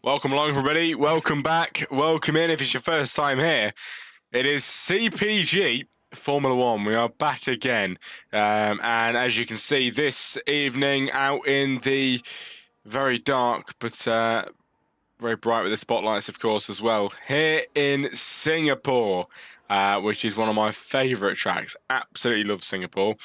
Welcome along, everybody. Welcome back. Welcome in if it's your first time here. It is CPG Formula 1. We are back again. And as you can see, this evening out in the very dark, but very bright with the spotlights, of course, as well. Here in Singapore, which is one of my favourite tracks. Absolutely love Singapore.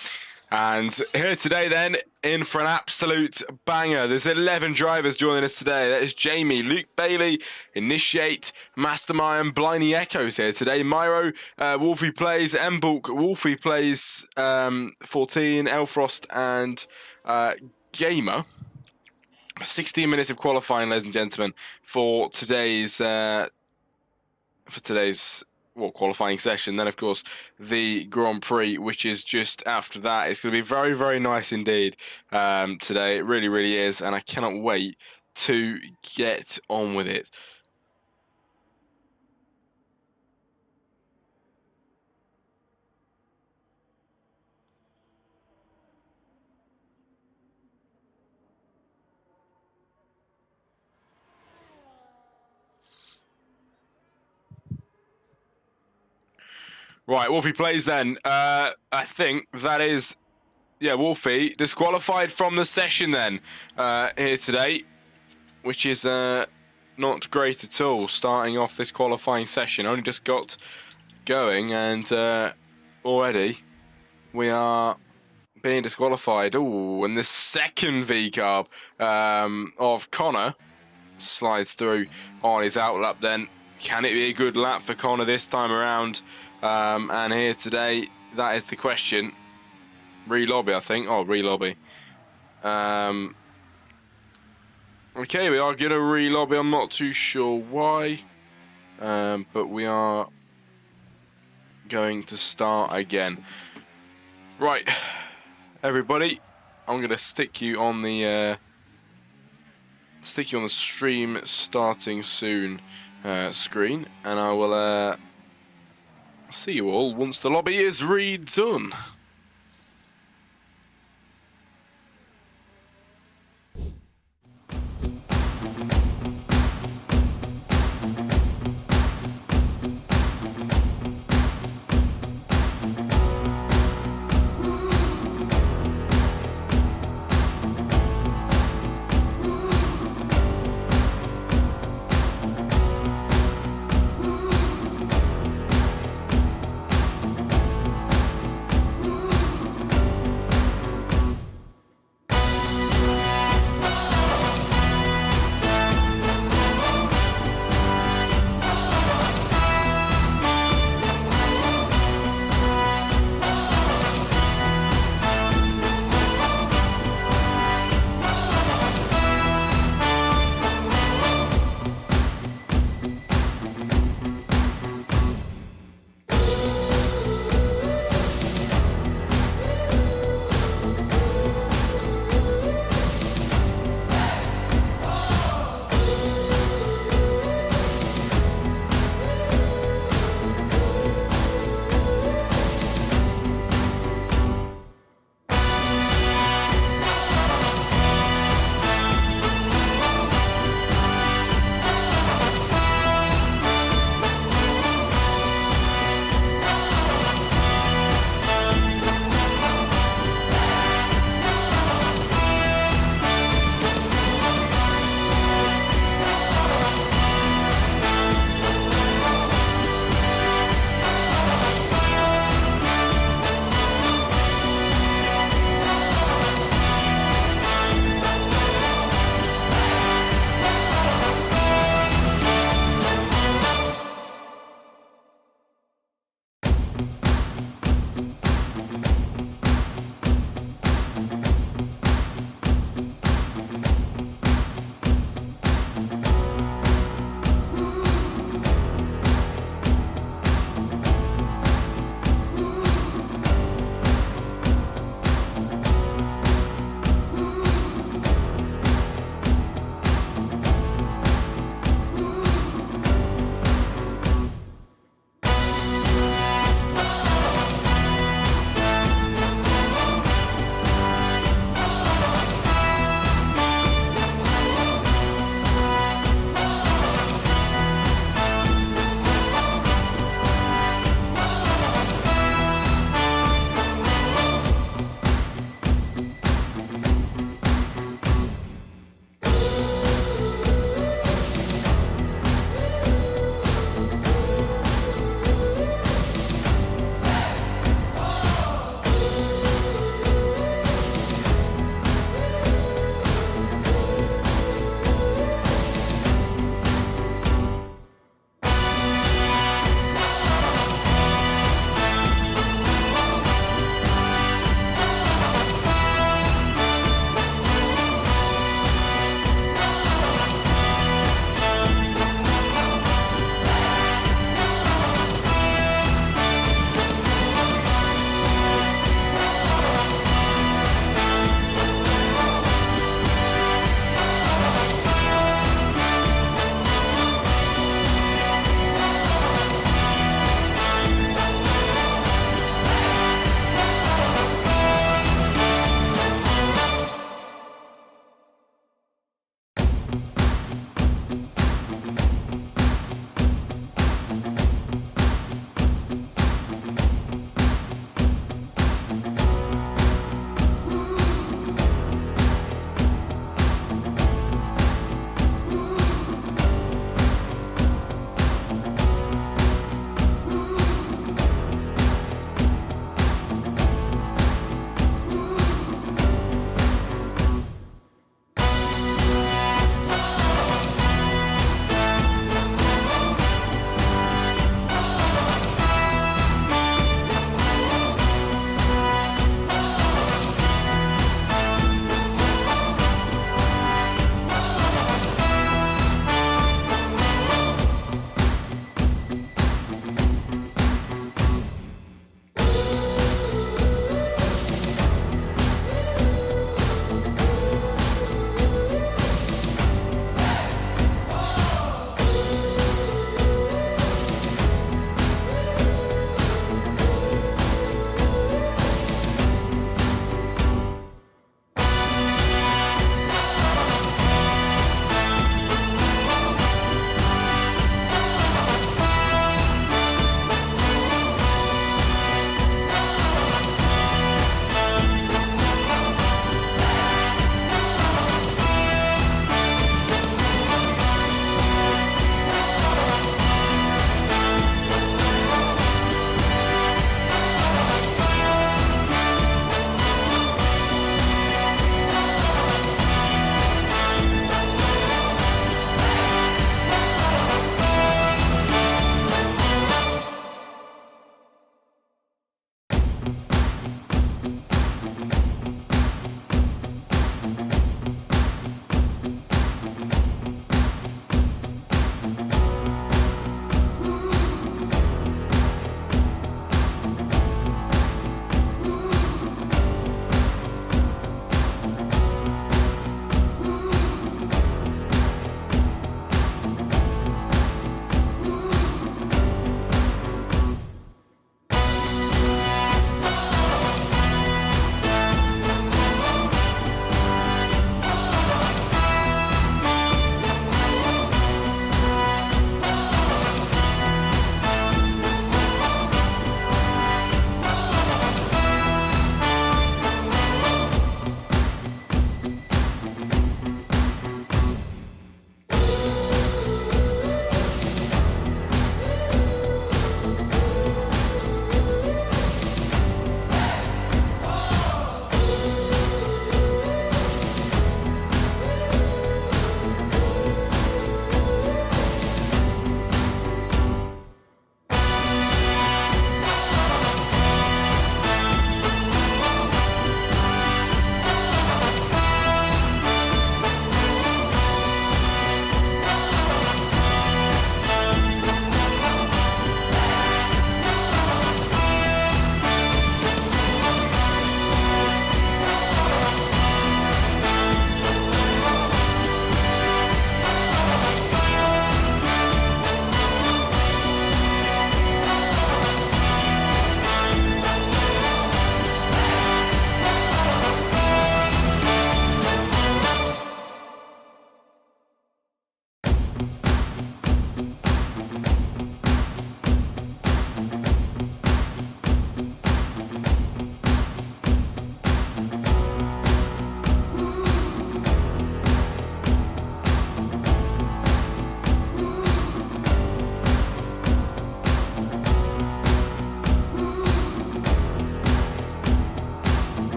And here today then, in for an absolute banger. There's 11 drivers joining us today. That is Jamie, Luke Bailey, Initiate, Mastermind, Bliney Echoes here today. Myro, Wolfie plays, Mbulk, Wolfie plays 14, Elfrost and Gamer. 16 minutes of qualifying, ladies and gentlemen, for today's qualifying session. Then, of course, the Grand Prix, which is just after that. It's going to be very, very nice indeed today. It really, really is, and I cannot wait to get on with it. Right, Wolfie plays then. I think that is, Wolfie disqualified from the session then here today, which is not great at all. Starting off this qualifying session, only just got going, and already we are being disqualified. Ooh, and the second V-carb of Connor slides through on his outlap then. Can it be a good lap for Connor this time around? And here today, that is the question. Re-lobby, I think. Oh, re-lobby. Okay, we are going to re-lobby. I'm not too sure why. But we are going to start again. Right, everybody. I'm going to stick you on the stream starting soon screen, and I will see you all once the lobby is redone.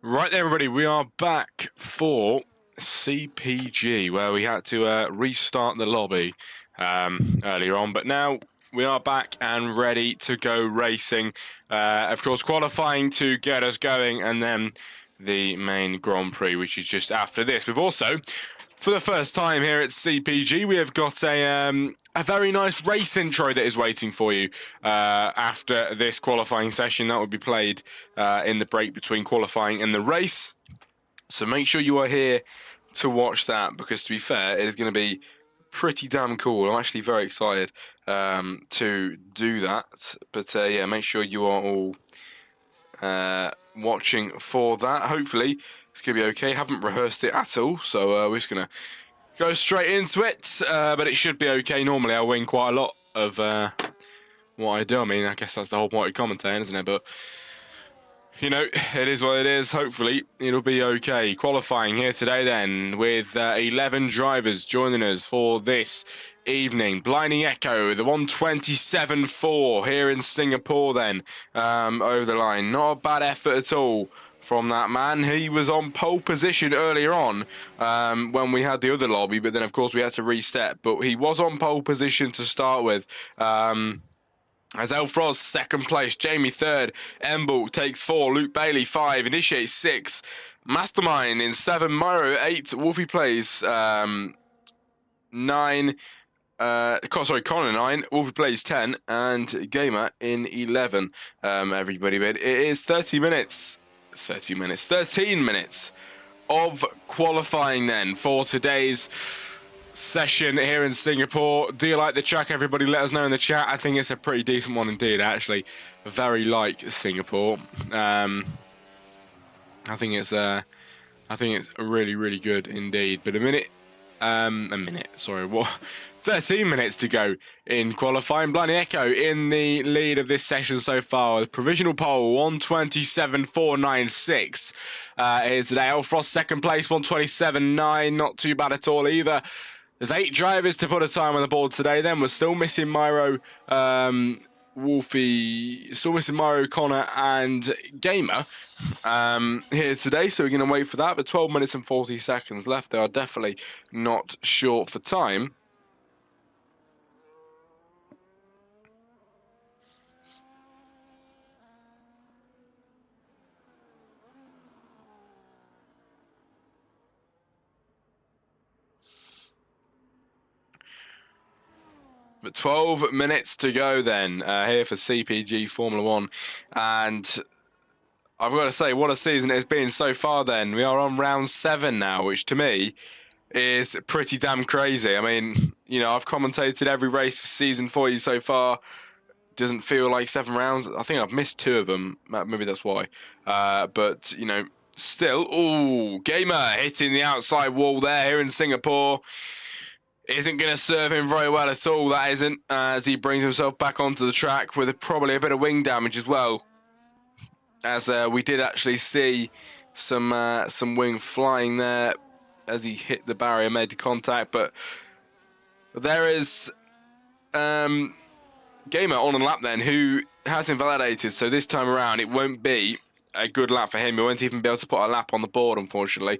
Right there, everybody, we are back for CPG, where we had to restart the lobby earlier on, but now we are back and ready to go racing. Of course, qualifying to get us going, and then the main Grand Prix, which is just after this. We've also, for the first time here at CPG, we have got a very nice race intro that is waiting for you after this qualifying session. That will be played in the break between qualifying and the race. So make sure you are here to watch that, because to be fair, it is going to be pretty damn cool. I'm actually very excited to do that. But yeah, make sure you are all watching for that. Hopefully it's going to be okay. Haven't rehearsed it at all, so we're just going to go straight into it, but it should be okay. Normally I win quite a lot of what I do. I mean, I guess that's the whole point of commentating, isn't it? But, you know, it is what it is. Hopefully it'll be okay. Qualifying here today then, with 11 drivers joining us for this evening. Blinding Echo, the 127.4 here in Singapore then, over the line. Not a bad effort at all from that man. He was on pole position earlier on when we had the other lobby, but then of course we had to reset. But he was on pole position to start with. As Elfrost second place, Jamie third, Embul takes 4, Luke Bailey 5, Initiate 6, Mastermind in 7, Myro 8, Wolfie plays 9, Connor 9, Wolfie plays 10, and Gamer in 11, everybody. But it is 13 minutes of qualifying then for today's session here in Singapore. Do you like the track, everybody? Let us know in the chat. I think it's a pretty decent one indeed, actually. Very like Singapore. I think it's really, really good indeed. But 13 minutes to go in qualifying. Blinding Echo in the lead of this session so far. The provisional pole 127.496 is today. Elfrost second place 127.9. Not too bad at all either. There's 8 drivers to put a time on the board today. Then we're still missing Myro, Wolfie, still missing Myro, Connor, and Gamer here today. So we're going to wait for that. But 12 minutes and 40 seconds left. They are definitely not short for time. But 12 minutes to go then, here for CPG Formula 1. And I've got to say, what a season it's been so far then. We are on round 7 now, which to me is pretty damn crazy. I mean, you know, I've commentated every race this season for you so far. Doesn't feel like 7 rounds. I think I've missed 2 of them. Maybe that's why. But, you know, still. Ooh, Gamer hitting the outside wall there here in Singapore. Isn't going to serve him very well at all, that isn't, as he brings himself back onto the track with probably a bit of wing damage as well. As we did actually see some wing flying there as he hit the barrier, made contact. But there is Gamer on a lap then, who has invalidated. So this time around, it won't be a good lap for him. He won't even be able to put a lap on the board, unfortunately,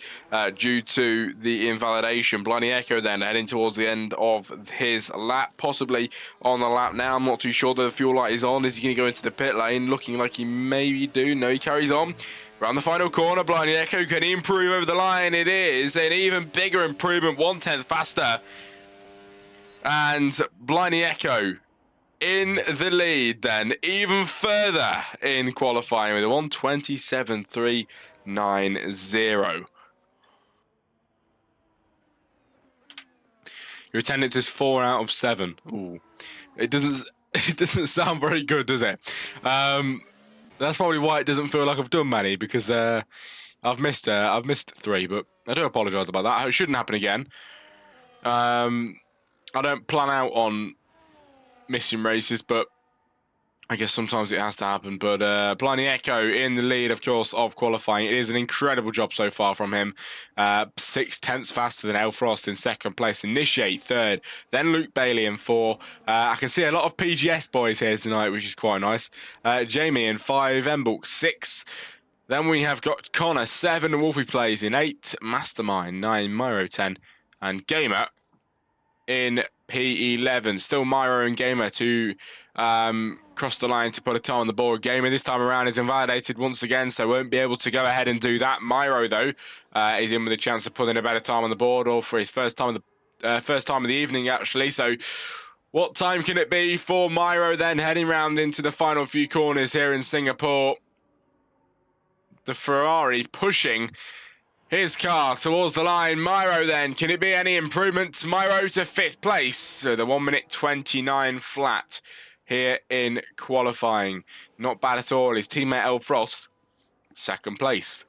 due to the invalidation. Blinding Echo then heading towards the end of his lap, possibly on the lap now. I'm not too sure. The fuel light is on. Is he going to go into the pit lane? Looking like he maybe do. No, he carries on. Around the final corner, Blinding Echo, can he improve over the line? It is an even bigger improvement, 1/10 faster. And Blinding Echo in the lead then, even further in qualifying with a 127.390. Your attendance is 4 out of 7. Ooh, it doesn't sound very good, does it? That's probably why it doesn't feel like I've done many, because I've missed 3, but I do apologise about that. It shouldn't happen again. I don't plan out on missing races, but I guess sometimes it has to happen. But Blinding Echo in the lead, of course, of qualifying. It is an incredible job so far from him. 6/10 faster than Elfrost in second place. Initiate third. Then Luke Bailey in 4. I can see a lot of PGS boys here tonight, which is quite nice. Jamie in 5. Embul 6. Then we have got Connor, 7, Wolfie Plays in 8, Mastermind, 9, Myro, 10, and Gamer in P11. Still Myro and Gamer to cross the line to put a time on the board. Gamer this time around is invalidated once again, so won't be able to go ahead and do that. Myro, though, is in with a chance of putting a better time on the board, or for his first time of the evening, actually. So what time can it be for Myro then, heading round into the final few corners here in Singapore? The Ferrari pushing his car towards the line. Myro then, can it be any improvement? Myro to 5th place. So the 1 minute 29 flat here in qualifying. Not bad at all. His teammate El Frost, 2nd place.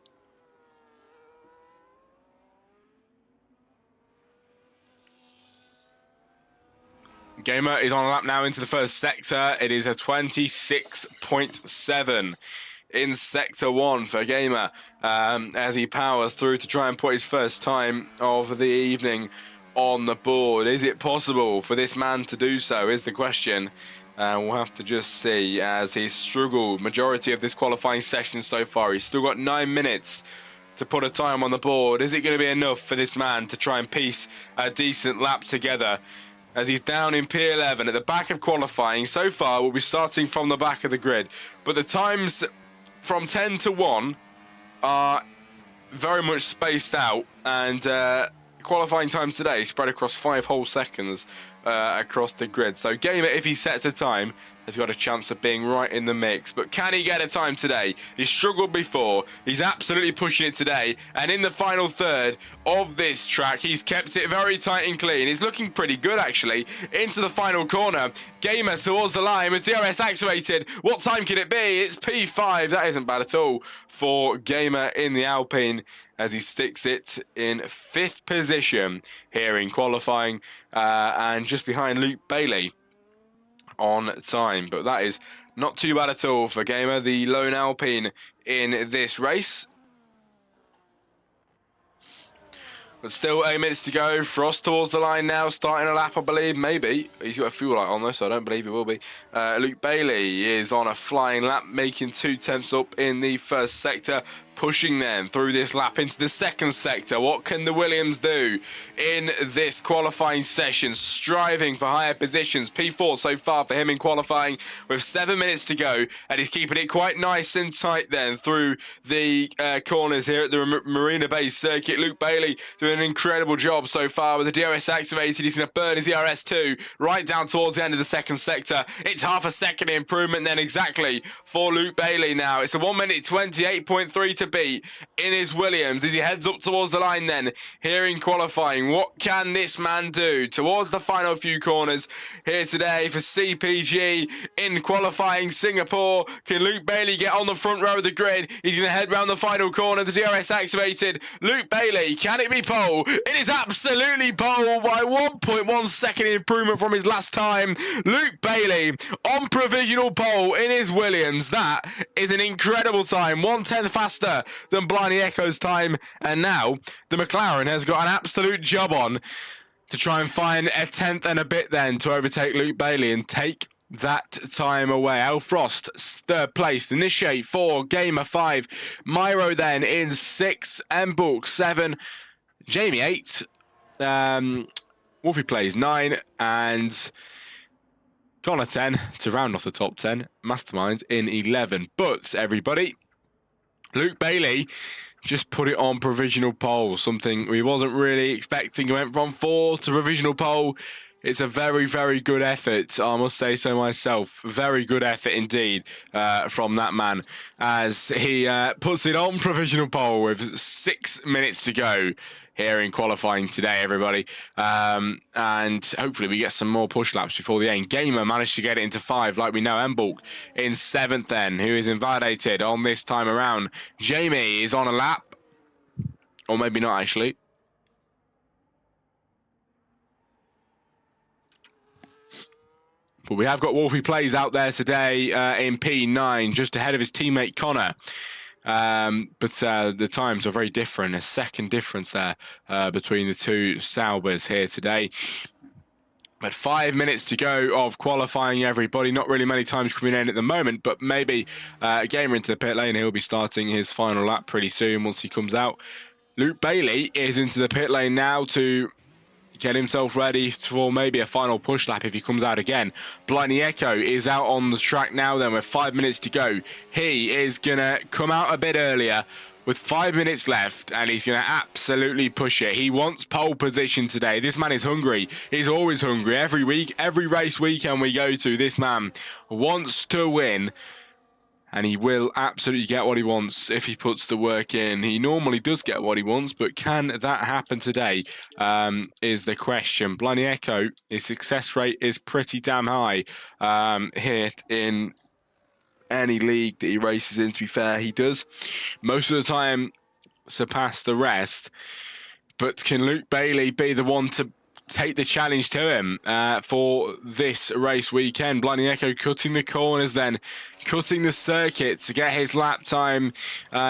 Gamer is on a lap now into the first sector. It is a 26.7 in Sector 1 for Gamer as he powers through to try and put his first time of the evening on the board. Is it possible for this man to do so is the question. We'll have to just see, as he's struggled majority of this qualifying session so far. He's still got 9 minutes to put a time on the board. Is it going to be enough for this man to try and piece a decent lap together? As he's down in P11 at the back of qualifying. So far, we'll be starting from the back of the grid. But the times from 10 to 1 are very much spaced out. And qualifying times today spread across 5 whole seconds across the grid. So Gamer, if he sets a time, has got a chance of being right in the mix. But can he get a time today? He's struggled before. He's absolutely pushing it today. And in the final third of this track, he's kept it very tight and clean. He's looking pretty good, actually. Into the final corner. Gamer towards the line with DRS activated. What time can it be? It's P5. That isn't bad at all for Gamer in the Alpine, as he sticks it in 5th position here in qualifying, and just behind Luke Bailey on time. But that is not too bad at all for Gamer, the lone Alpine in this race. But still 8 minutes to go. Frost towards the line now, starting a lap, I believe. Maybe. He's got a fuel light on though, so I don't believe he will be. Luke Bailey is on a flying lap, making 2 tenths up in the first sector, pushing them through this lap into the second sector. What can the Williams do in this qualifying session? Striving for higher positions. P4 so far for him in qualifying with 7 minutes to go, and he's keeping it quite nice and tight then through the corners here at the Marina Bay circuit. Luke Bailey doing an incredible job so far with the DRS activated. He's going to burn his DRS too right down towards the end of the second sector. It's half a second improvement then exactly for Luke Bailey now. It's a 1 minute 28.3 to beat in his Williams as he heads up towards the line then here in qualifying. What can this man do towards the final few corners here today for CPG in qualifying Singapore? Can Luke Bailey get on the front row of the grid? He's going to head round the final corner. The DRS activated. Luke Bailey, can it be pole? It is absolutely pole by 1.1 second improvement from his last time. Luke Bailey on provisional pole in his Williams. That is an incredible time. 1/10 faster than Blarney Echo's time. And now the McLaren has got an absolute job on to try and find a 10th and a bit then to overtake Luke Bailey and take that time away. Al Frost, 3rd place. Initiate 4, Gamer 5. Myro then in 6, Mbulk 7, Jamie 8, Wolfie Plays 9, and Connor 10 to round off the top 10. Masterminds in 11. But everybody, Luke Bailey just put it on provisional pole, something we wasn't really expecting. He went from 4 to provisional pole. It's a very, very good effort, I must say so myself. Very good effort indeed from that man as he puts it on provisional pole with 6 minutes to go here in qualifying today, everybody. And hopefully we get some more push laps before the end. Gamer managed to get it into 5, like we know. Mbulk in 7th then, who is invalidated on this time around. Jamie is on a lap. Or maybe not, actually. But we have got Wolfie Plays out there today in P9, just ahead of his teammate Connor. But the times are very different. A second difference there between the two Saubers here today. But 5 minutes to go of qualifying, everybody. Not really many times coming in at the moment, but maybe a gamer into the pit lane. He'll be starting his final lap pretty soon once he comes out. Luke Bailey is into the pit lane now to get himself ready for maybe a final push lap if he comes out again. Blindy Echo is out on the track now then with 5 minutes to go. He is going to come out a bit earlier with 5 minutes left, and he's going to absolutely push it. He wants pole position today. This man is hungry. He's always hungry. Every week, every race weekend we go to, this man wants to win. And he will absolutely get what he wants if he puts the work in. He normally does get what he wants, but can that happen today is the question. Blindy Echo, his success rate is pretty damn high here in any league that he races in, to be fair. He does most of the time surpass the rest. But can Luke Bailey be the one to take the challenge to him for this race weekend? Blindy Echo cutting the corners then, cutting the circuit to get his lap time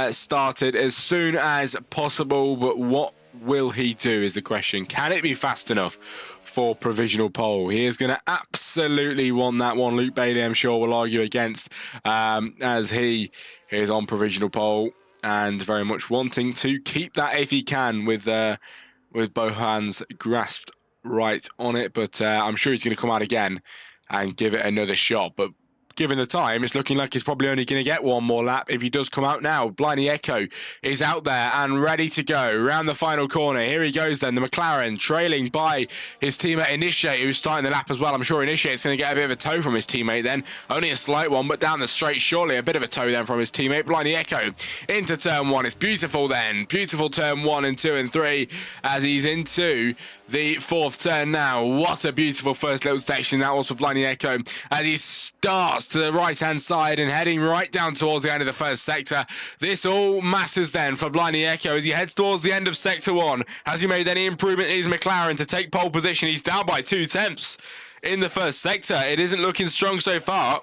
started as soon as possible. But what will he do is the question. Can it be fast enough for provisional pole? He is going to absolutely want that one. Luke Bailey, I'm sure, will argue against as he is on provisional pole and very much wanting to keep that if he can with both hands grasped right on it. But I'm sure he's going to come out again and give it another shot. But given the time, it's looking like he's probably only going to get one more lap if he does come out now. Blindy Echo is out there and ready to go round the final corner. Here he goes then, the McLaren trailing by his teammate Initiate, who's starting the lap as well. I'm sure Initiate's going to get a bit of a tow from his teammate then. Only a slight one, but down the straight, surely a bit of a tow then from his teammate. Blindy Echo into turn one. It's beautiful then. Beautiful turn 1 and 2 and 3 as he's into the fourth turn now. What a beautiful first little section that was for Blindy Echo as he starts to the right hand side and heading right down towards the end of the first sector. This all matters then for Blindy Echo as he heads towards the end of sector 1. Has he made any improvement in his McLaren to take pole position? He's down by 2/10 in the first sector. It isn't looking strong so far.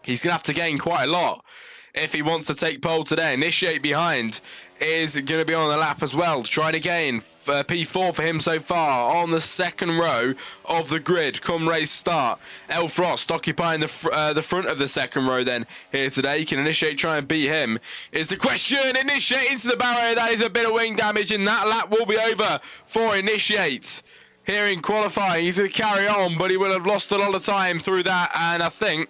He's gonna have to gain quite a lot if he wants to take pole today. Initiate behind is going to be on the lap as well, trying to gain P4 for him so far on the second row of the grid come race start. El Frost occupying the front of the second row then here today. Can Initiate try and beat him is the question. Initiate into the barrier. That is a bit of wing damage, and that lap will be over for Initiate. Here in qualifying, he's going to carry on, but he will have lost a lot of time through that, and I think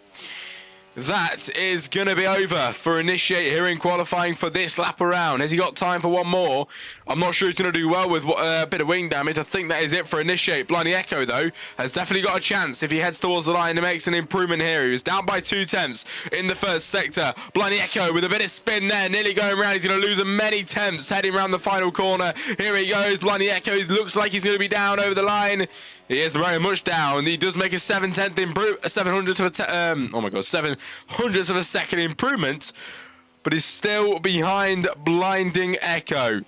that is going to be over for Initiate here in qualifying for this lap around. Has he got time for one more? I'm not sure he's going to do well with a bit of wing damage. I think that is it for Initiate. Blindy Echo, though, has definitely got a chance if he heads towards the line and makes an improvement here. He was down by 2/10 in the first sector. Blindy Echo with a bit of spin there, nearly going around. He's going to lose many temps heading around the final corner. Here he goes. Blindy Echo looks like he's going to be down over the line. He is very much down. He does make a 7/10 improvement, 700ths of a second improvement, but is still behind Blinding Echo.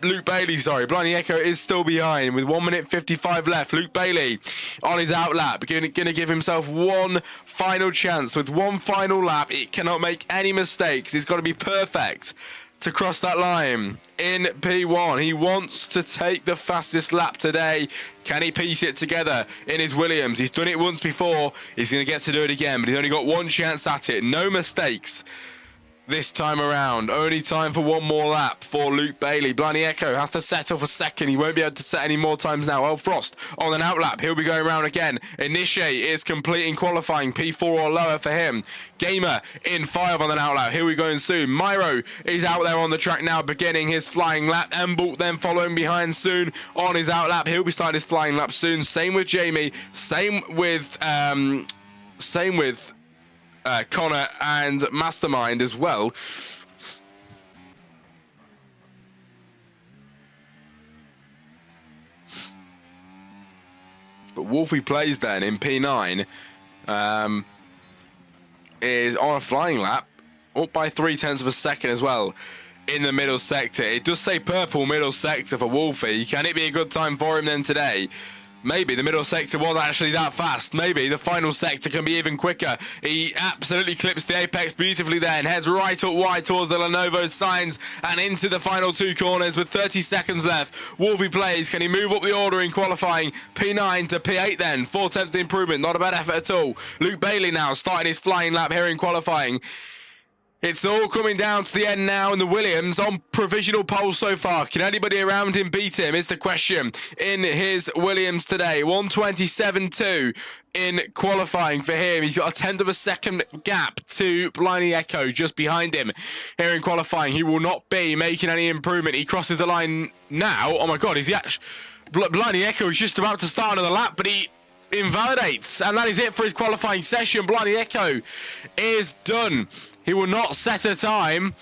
Luke Bailey, sorry. Blindy Echo is still behind with 1 minute 55 left. Luke Bailey on his out lap, going to give himself one final chance. With one final lap, it cannot make any mistakes. He's got to be perfect to cross that line in P1. He wants to take the fastest lap today. Can he piece it together in his Williams? He's done it once before. He's going to get to do it again, but he's only got one chance at it. No mistakes this time around. Only time for one more lap for Luke Bailey. Blindy Echo has to settle for second. He won't be able to set any more times now. El Frost on an out lap. He'll be going around again. Initiate is completing qualifying. P4 or lower for him. Gamer in 5 on an out lap. Here we go soon. Myro is out there on the track now, beginning his flying lap. Embalt then following behind soon on his out lap. He'll be starting his flying lap soon. Same with Jamie. Same with Connor and Mastermind as well. But Wolfie Plays then in P9 is on a flying lap, up by 0.3 of a second as well in the middle sector. It does say purple middle sector for Wolfie. Can it be a good time for him then today? Maybe the middle sector was actually that fast. Maybe the final sector can be even quicker. He absolutely clips the apex beautifully there and heads right up wide towards the Lenovo signs and into the final two corners with 30 seconds left. Wolfie plays. Can he move up the order in qualifying? P9 to P8 then. 4/10 improvement. Not a bad effort at all. Luke Bailey now starting his flying lap here in qualifying. It's all coming down to the end now, and the Williams on provisional pole so far. Can anybody around him beat him is the question in his Williams today. 1:27.2 in qualifying for him. He's got a 10th of a second gap to Bliney Echo just behind him here in qualifying. He will not be making any improvement. He crosses the line now. Oh my God, is he actually... Bliney Echo is just about to start another lap, but he invalidates, and that is it for his qualifying session. Bliney Echo is done. He will not set a time,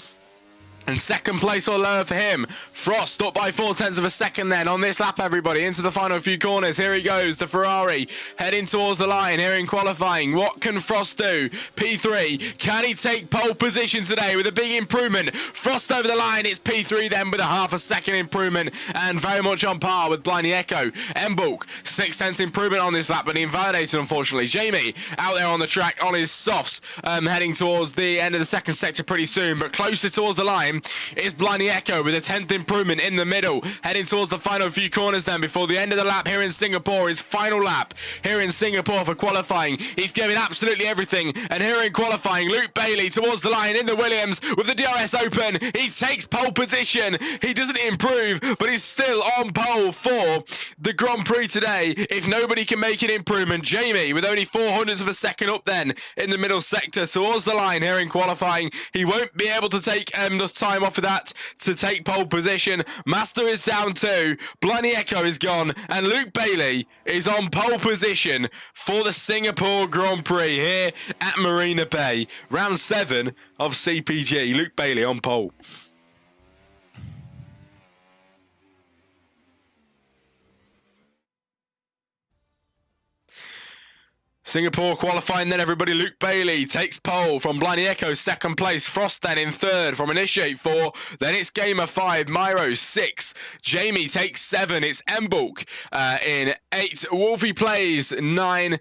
and second place or lower for him. Frost up by 4/10 of a second then on this lap, everybody. Into the final few corners. Here he goes, the Ferrari, heading towards the line here in qualifying. What can Frost do? P3. Can he take pole position today with a big improvement? Frost over the line. It's P3 then with a half a second improvement and very much on par with Bliney Echo. Mbulk, 6/10 improvement on this lap, but he invalidated, unfortunately. Jamie out there on the track on his softs, heading towards the end of the second sector pretty soon, but closer towards the line is Bliney Echo with a 10th improvement in the middle, heading towards the final few corners then before the end of the lap here in Singapore. His final lap here in Singapore for qualifying. He's giving absolutely everything, and here in qualifying, Luke Bailey towards the line in the Williams with the DRS open. He takes pole position. He doesn't improve, but he's still on pole for the Grand Prix today. If nobody can make an improvement, Jamie with only 400ths of a second up then in the middle sector towards the line here in qualifying. He won't be able to take the time off of that to take pole position. Master is down too. Bliney Echo is gone, and Luke Bailey is on pole position for the Singapore Grand Prix here at Marina Bay. Round 7 of CPG. Luke Bailey on pole. Singapore qualifying then, everybody. Luke Bailey takes pole from Bliney Echo, second place. Frost then in third from Initiate 4. Then it's Gamer 5, Myro 6. Jamie takes 7. It's Mbulk in 8. Wolfie plays 9.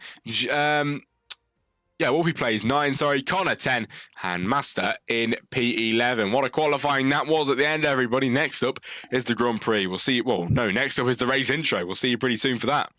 Wolfie plays 9, sorry. Connor 10. And Master in P11. What a qualifying that was at the end, everybody. Next up is the Grand Prix. We'll see. Well, no, next up is the race intro. We'll see you pretty soon for that.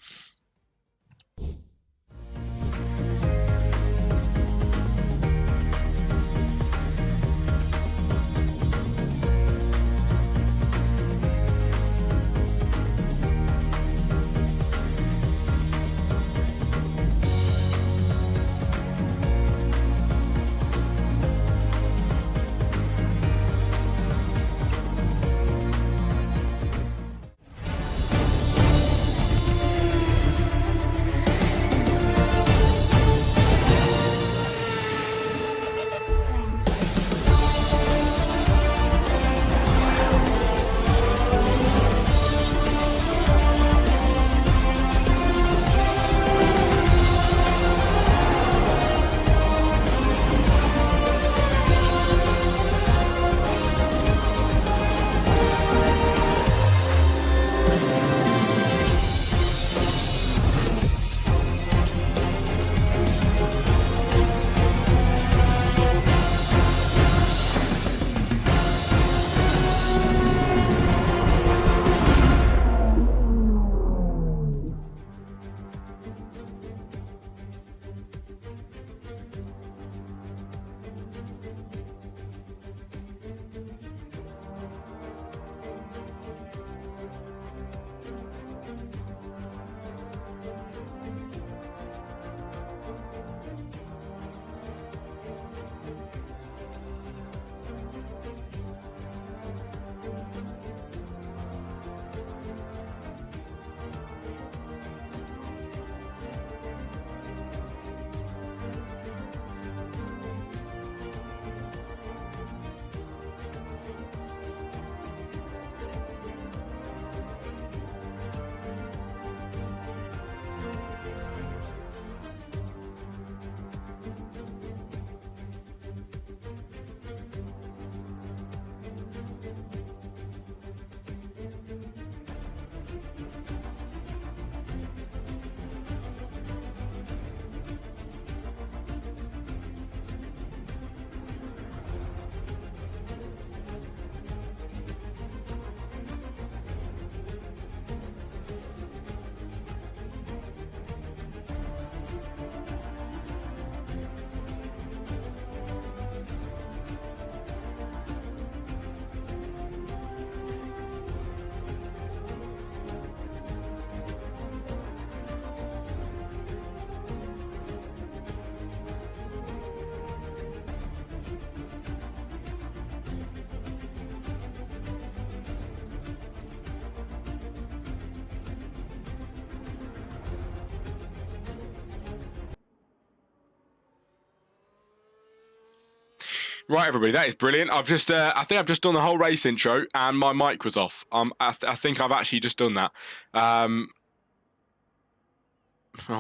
Right, everybody, that is brilliant. I've just, I think I've just done the whole race intro, and my mic was off. I think I've actually just done that. Oh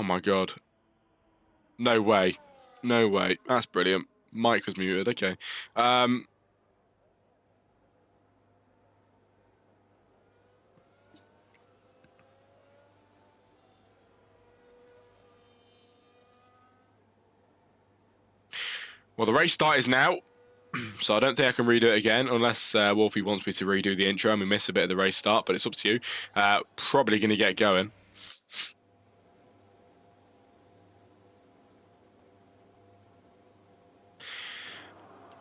my god, no way, no way. That's brilliant. Mic was muted. Okay. Well, the race start is now. So I don't think I can redo it again, unless Wolfie wants me to redo the intro and we miss a bit of the race start, but it's up to you. Probably going to get going.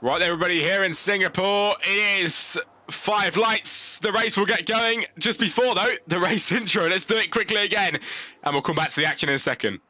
Right, everybody, here in Singapore, it is 5 lights. The race will get going just before, though, the race intro. Let's do it quickly again, and we'll come back to the action in a second.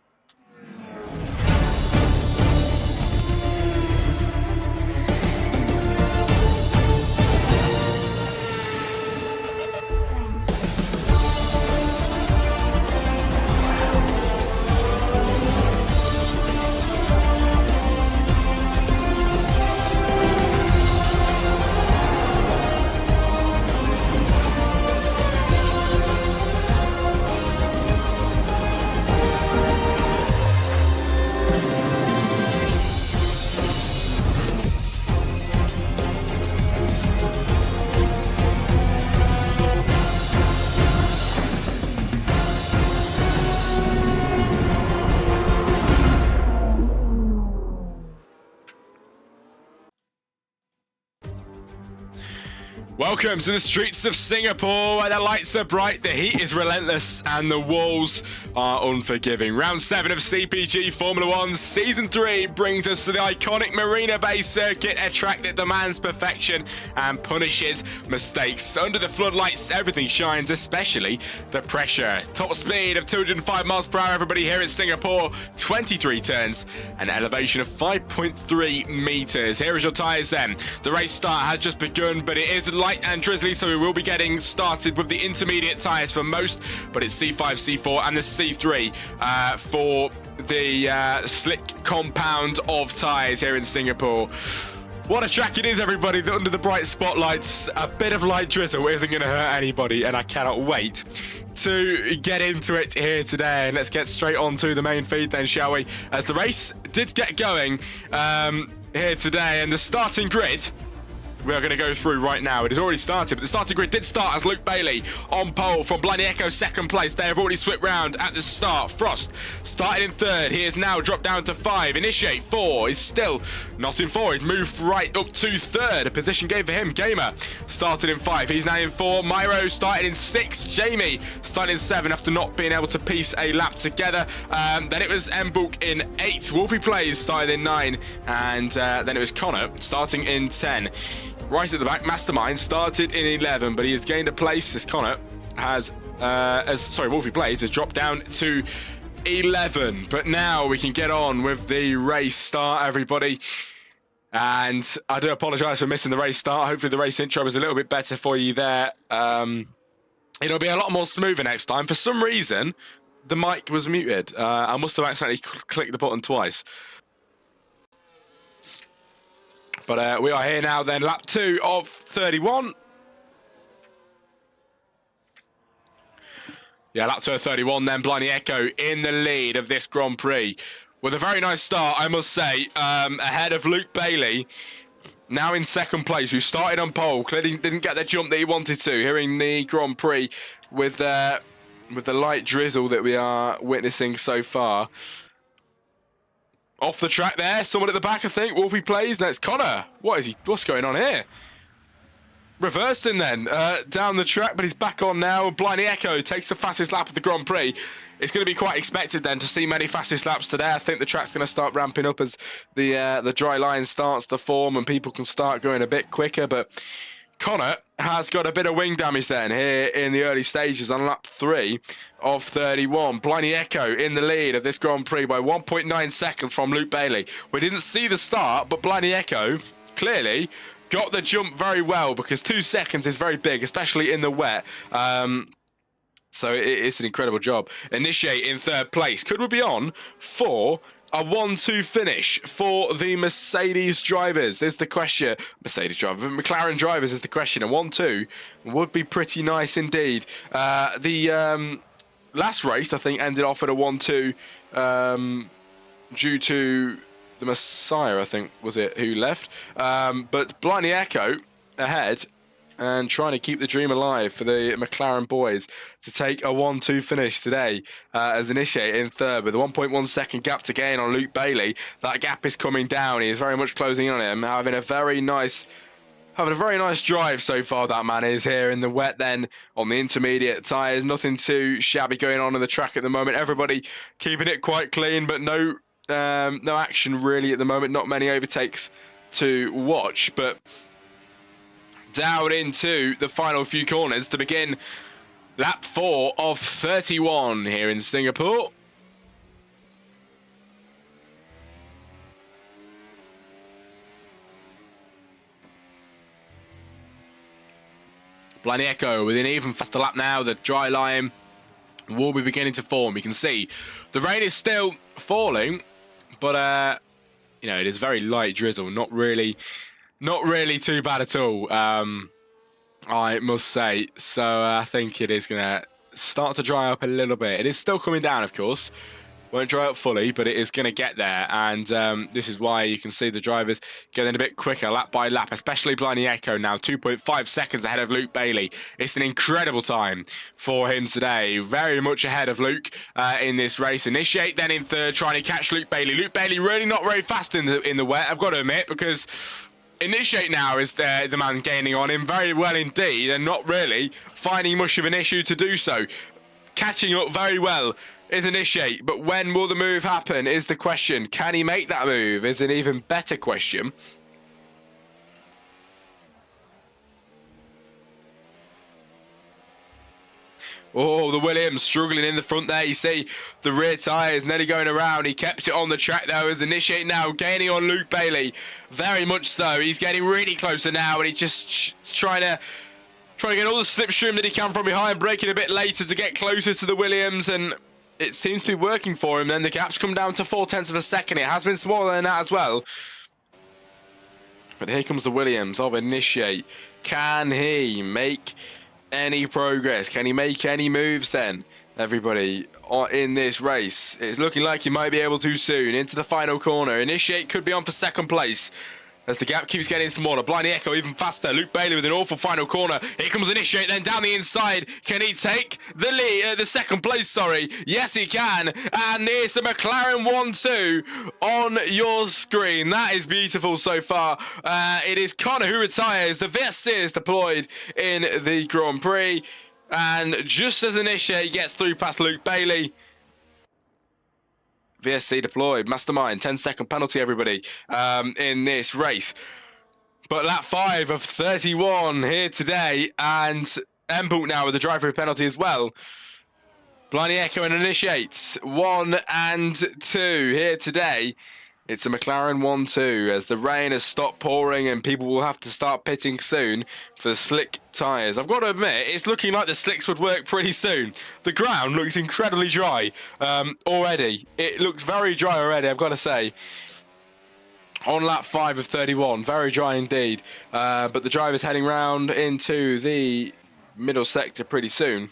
Welcome to the streets of Singapore, where the lights are bright, the heat is relentless, and the walls are unforgiving. Round 7 of CPG Formula 1 Season 3 brings us to the iconic Marina Bay circuit, a track that demands perfection and punishes mistakes. Under the floodlights, everything shines, especially the pressure. Top speed of 205 miles per hour, everybody, here in Singapore. 23 turns, an elevation of 5.3 meters. Here is your tyres then. The race start has just begun, but it is light and drizzly, so we will be getting started with the intermediate tyres for most, but it's C5, C4 and the C3 for the slick compound of tyres here in Singapore. What a track it is, everybody, under the bright spotlights. A bit of light drizzle isn't going to hurt anybody, and I cannot wait to get into it here today. And let's get straight on to the main feed then, shall we? As the race did get going here today, and the starting grid we are going to go through right now. It has already started, but the starting grid did start as Luke Bailey on pole from Blind Echo, second place. They have already slipped round at the start. Frost started in third. He has now dropped down to 5. Initiate 4 is still not in 4. He's moved right up to third. A position game for him. Gamer started in 5. He's now in 4. Myro started in 6. Jamie started in 7 after not being able to piece a lap together. Then it was Mbook in 8. Wolfie Plays started in 9. And then it was Connor starting in 10. Right at the back, Mastermind started in 11, but he has gained a place as Connor has, Wolfie Plays has dropped down to 11. But now we can get on with the race start, everybody. And I do apologise for missing the race start. Hopefully the race intro was a little bit better for you there. It'll be a lot more smoother next time. For some reason, the mic was muted. I must have accidentally clicked the button twice. But we are here now then, lap 2 of 31. Yeah, lap 2 of 31 then, Blindy Echo in the lead of this Grand Prix. With a very nice start, I must say, ahead of Luke Bailey. Now in second place, who started on pole, clearly didn't get the jump that he wanted to here in the Grand Prix with the light drizzle that we are witnessing so far. Off the track there, someone at the back, I think. Wolfie Plays. Next, Connor. What's going on here? Reversing then down the track, but he's back on now. Blindy Echo takes the fastest lap of the Grand Prix. It's going to be quite expected then to see many fastest laps today. I think the track's going to start ramping up as the dry line starts to form and people can start going a bit quicker. But Connor has got a bit of wing damage then here in the early stages on lap 3 of 31. Blindy Echo in the lead of this Grand Prix by 1.9 seconds from Luke Bailey. We didn't see the start, but Blindy Echo clearly got the jump very well because 2 seconds is very big, especially in the wet. So it's an incredible job. Initiate in third place. Could we be on for a 1-2 finish for the Mercedes drivers is the question. McLaren drivers is the question. A 1-2 would be pretty nice indeed. The last race, I think, ended off at a 1-2 due to the Messiah, I think, was it, who left. But Blimey Echo ahead and trying to keep the dream alive for the McLaren boys to take a 1-2 finish today as Initiate in third with a 1.1 second gap to gain on Luke Bailey. That gap is coming down. He is very much closing in on him, having a very nice drive so far. That man is here in the wet then on the intermediate tyres. Nothing too shabby going on in the track at the moment. Everybody keeping it quite clean, but no action really at the moment. Not many overtakes to watch, but down into the final few corners to begin lap 4 of 31 here in Singapore. Blimey Echo with an even faster lap now. The dry line will be beginning to form. You can see the rain is still falling, but you know, it is very light drizzle. Not really too bad at all, I must say. So I think it is going to start to dry up a little bit. It is still coming down, of course. Won't dry up fully, but it is going to get there. And this is why you can see the drivers getting a bit quicker, lap by lap, especially Blimey Echo now, 2.5 seconds ahead of Luke Bailey. It's an incredible time for him today. Very much ahead of Luke in this race. Initiate then in third, trying to catch Luke Bailey. Luke Bailey really not very fast in the wet, I've got to admit, because Initiate now is the man gaining on him very well indeed, and not really finding much of an issue to do so. Catching up very well is Initiate, but when will the move happen is the question. Can he make that move is an even better question. Oh, the Williams struggling in the front there. You see the rear tyres nearly going around. He kept it on the track though as Initiate now gaining on Luke Bailey. Very much so. He's getting really closer now, and he's just trying to get all the slipstream that he can from behind, braking a bit later to get closer to the Williams, and it seems to be working for him. Then the gap's come down to 0.4 of a second. It has been smaller than that as well. But here comes the Williams of Initiate. Can he make any progress? Can he make any moves then, everybody, in this race? It's looking like he might be able to soon. Into the final corner. Initiate could be on for second place as the gap keeps getting smaller. Blimey Echo even faster. Luke Bailey with an awful final corner. Here comes Initiate then down the inside. Can he take the lead, the second place, sorry? Yes, he can. And it's a McLaren 1-2 on your screen. That is beautiful so far. It is Connor who retires. The VSC is deployed in the Grand Prix. And just as Initiate gets through past Luke Bailey, VSC deployed. Mastermind, 10-second penalty, everybody, in this race. But lap 5 of 31 here today, and Empult now with the drive-through penalty as well. Blimey Echo and Initiate, 1 and 2 here today. It's a McLaren 1-2 as the rain has stopped pouring and people will have to start pitting soon for the slick tyres. I've got to admit, it's looking like the slicks would work pretty soon. The ground looks incredibly dry already. It looks very dry already, I've got to say. On lap 5 of 31, very dry indeed. But the driver's heading round into the middle sector pretty soon.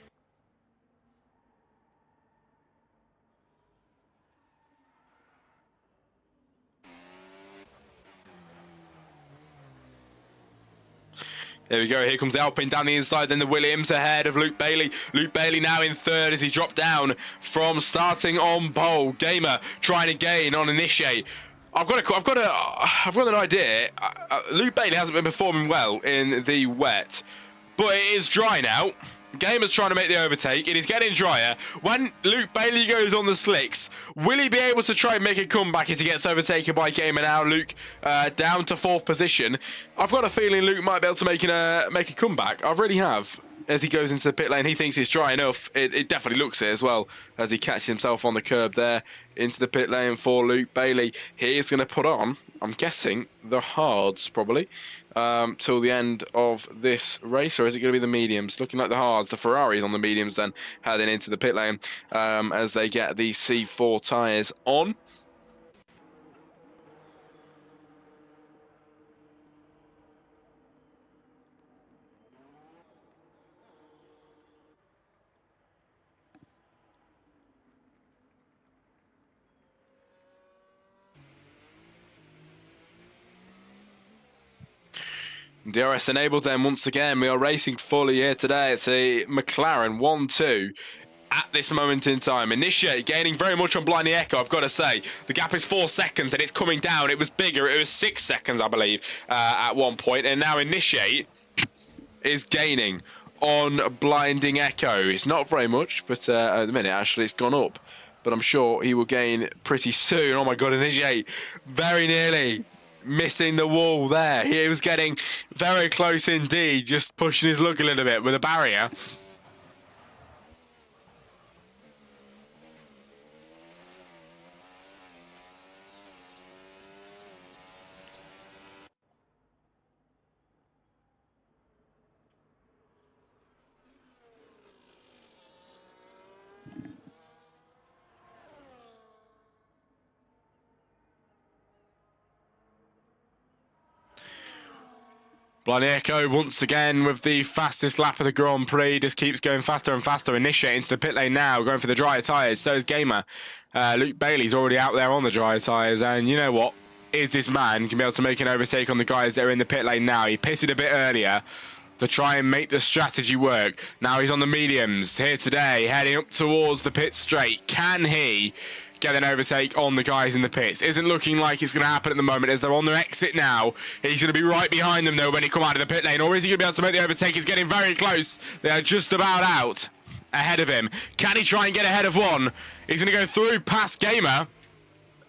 There we go, here comes the Alpine down the inside, then the Williams ahead of Luke Bailey. Luke Bailey now in third as he dropped down from starting on pole. Gamer trying to gain on Initiate. I've got an idea. Luke Bailey hasn't been performing well in the wet, but it is dry now. Gamer's trying to make the overtake. It is getting drier. When Luke Bailey goes on the slicks, will he be able to try and make a comeback as he gets overtaken by Gamer now? Luke down to 4th position. I've got a feeling Luke might be able to make a comeback. I really have. As he goes into the pit lane, he thinks it's dry enough. It definitely looks it as well as he catches himself on the curb there into the pit lane for Luke Bailey. He is going to put on, I'm guessing, the hards probably till the end of this race, or is it going to be the mediums? Looking like the hards. The Ferraris on the mediums then heading into the pit lane as they get the C4 tyres on. DRS enabled then once again. We are racing fully here today. It's a McLaren 1-2 at this moment in time. Initiate gaining very much on Blindy Echo, I've got to say. The gap is 4 seconds and it's coming down. It was bigger. It was 6 seconds, I believe, at one point. And now Initiate is gaining on Blinding Echo. It's not very much, but at the minute, actually, it's gone up. But I'm sure he will gain pretty soon. Oh my God, Initiate very nearly missing the wall there. He was getting very close indeed, just pushing his luck a little bit with a barrier. Blindy Echo once again with the fastest lap of the Grand Prix. Just keeps going faster and faster. Initiate into the pit lane now, going for the drier tyres. So is Gamer. Luke Bailey's already out there on the drier tyres. And you know what? Is this man can be able to make an overtake on the guys that are in the pit lane now. He pitted a bit earlier to try and make the strategy work. Now he's on the mediums here today, heading up towards the pit straight. Can he get an overtake on the guys in the pits? Isn't looking like it's going to happen at the moment as they're on their exit now. He's going to be right behind them though when he come out of the pit lane. Or is he going to be able to make the overtake? He's getting very close. They are just about out ahead of him. Can he try and get ahead of one? He's going to go through past Gamer.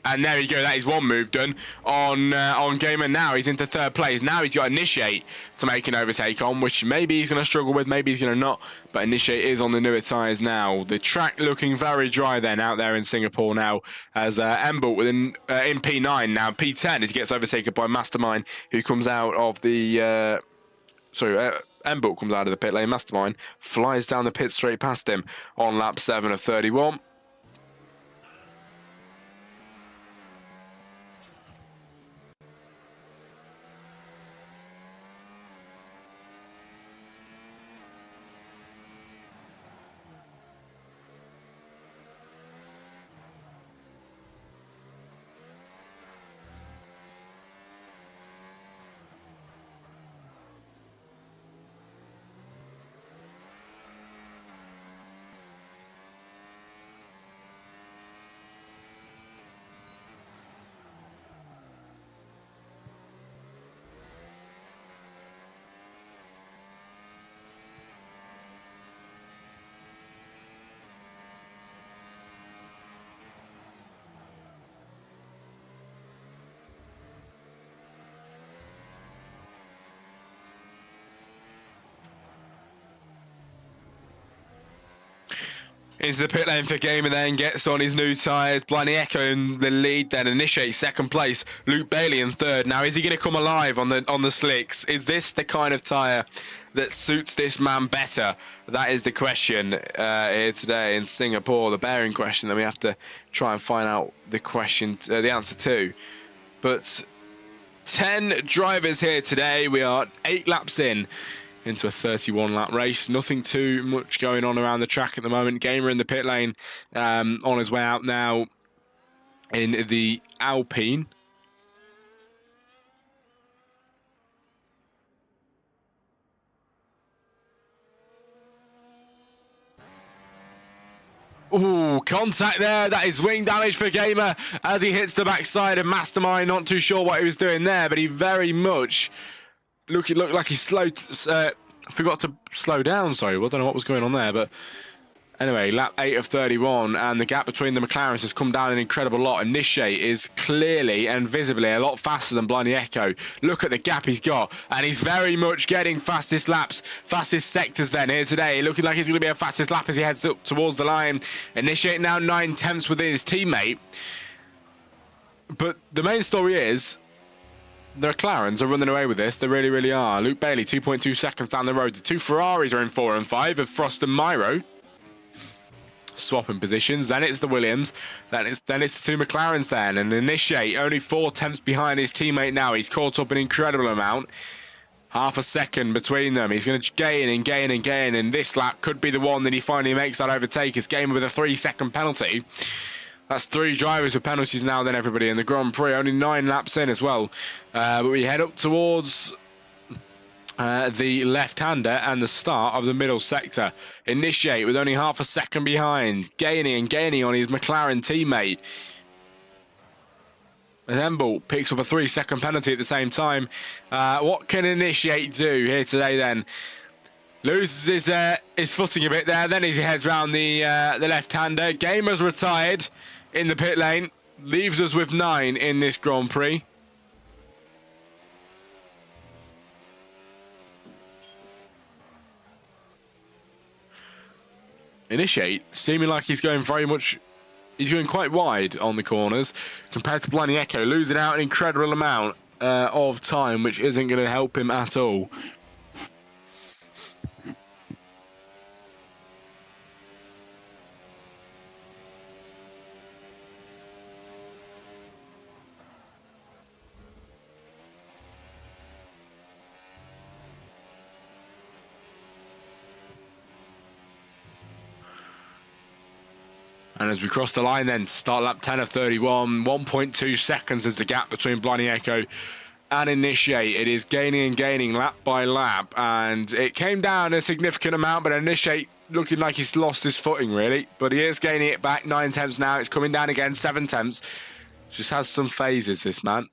And there you go, that is one move done on Gamer. Now he's into third place. Now he's got Initiate to make an overtake on, which maybe he's going to struggle with, maybe he's going to not. But Initiate is on the newer tyres now. The track looking very dry then out there in Singapore now, as Embalt in P9 now. P10 as he gets overtaken by Mastermind, who comes out of the... Embalt comes out of the pit lane. Mastermind flies down the pit straight past him on lap 7 of 31. Into the pit lane for Gamer then, gets on his new tyres. Blindy Echo in the lead then. Initiate second place. Luke Bailey in third. Now, is he going to come alive on the slicks? Is this the kind of tyre that suits this man better? That is the question here today in Singapore. The bearing question that we have to try and find out the answer to. But 10 drivers here today. We are 8 laps into a 31-lap race. Nothing too much going on around the track at the moment. Gamer in the pit lane on his way out now in the Alpine. Ooh, contact there. That is wing damage for Gamer as he hits the backside of Mastermind. Not too sure what he was doing there, but he very much... Looked like he forgot to slow down, sorry. Well, I don't know what was going on there, but anyway, lap 8 of 31, and the gap between the McLarens has come down an incredible lot. Initiate is clearly and visibly a lot faster than Blindy Echo. Look at the gap he's got, and he's very much getting fastest laps, fastest sectors then here today. Looking like he's going to be a fastest lap as he heads up towards the line. Initiate now 9/10 within his teammate. But the main story is... the McLarens are running away with this. They really, really are. Luke Bailey, 2.2 seconds down the road. The 2 Ferraris are in 4 and 5 of Frost and Myro. Swapping positions. Then it's the Williams. Then it's the 2 McLarens then. And Initiate, only 4 tenths behind his teammate now. He's caught up an incredible amount. Half a second between them. He's going to gain and gain and gain. And this lap could be the one that he finally makes that overtake. His Gamer with a 3-second penalty. That's 3 drivers with penalties now then, everybody, in the Grand Prix. Only 9 laps in as well. But we head up towards the left-hander and the start of the middle sector. Initiate with only half a second behind. Gaining on his McLaren teammate. Hemble picks up a 3-second penalty at the same time. What can Initiate do here today then? Loses his footing a bit there. Then he heads round the left-hander. Gamer's retired in the pit lane. Leaves us with 9 in this Grand Prix. Initiate, seeming like he's going quite wide on the corners compared to Blinding Echo, losing out an incredible amount of time, which isn't going to help him at all. And as we cross the line then, start lap 10 of 31, 1.2 seconds is the gap between Blinding Echo and Initiate. It is gaining lap by lap, and it came down a significant amount, but Initiate looking like he's lost his footing, really. But he is gaining it back, 9 tenths now. It's coming down again, 7 tenths. Just has some phases, this man.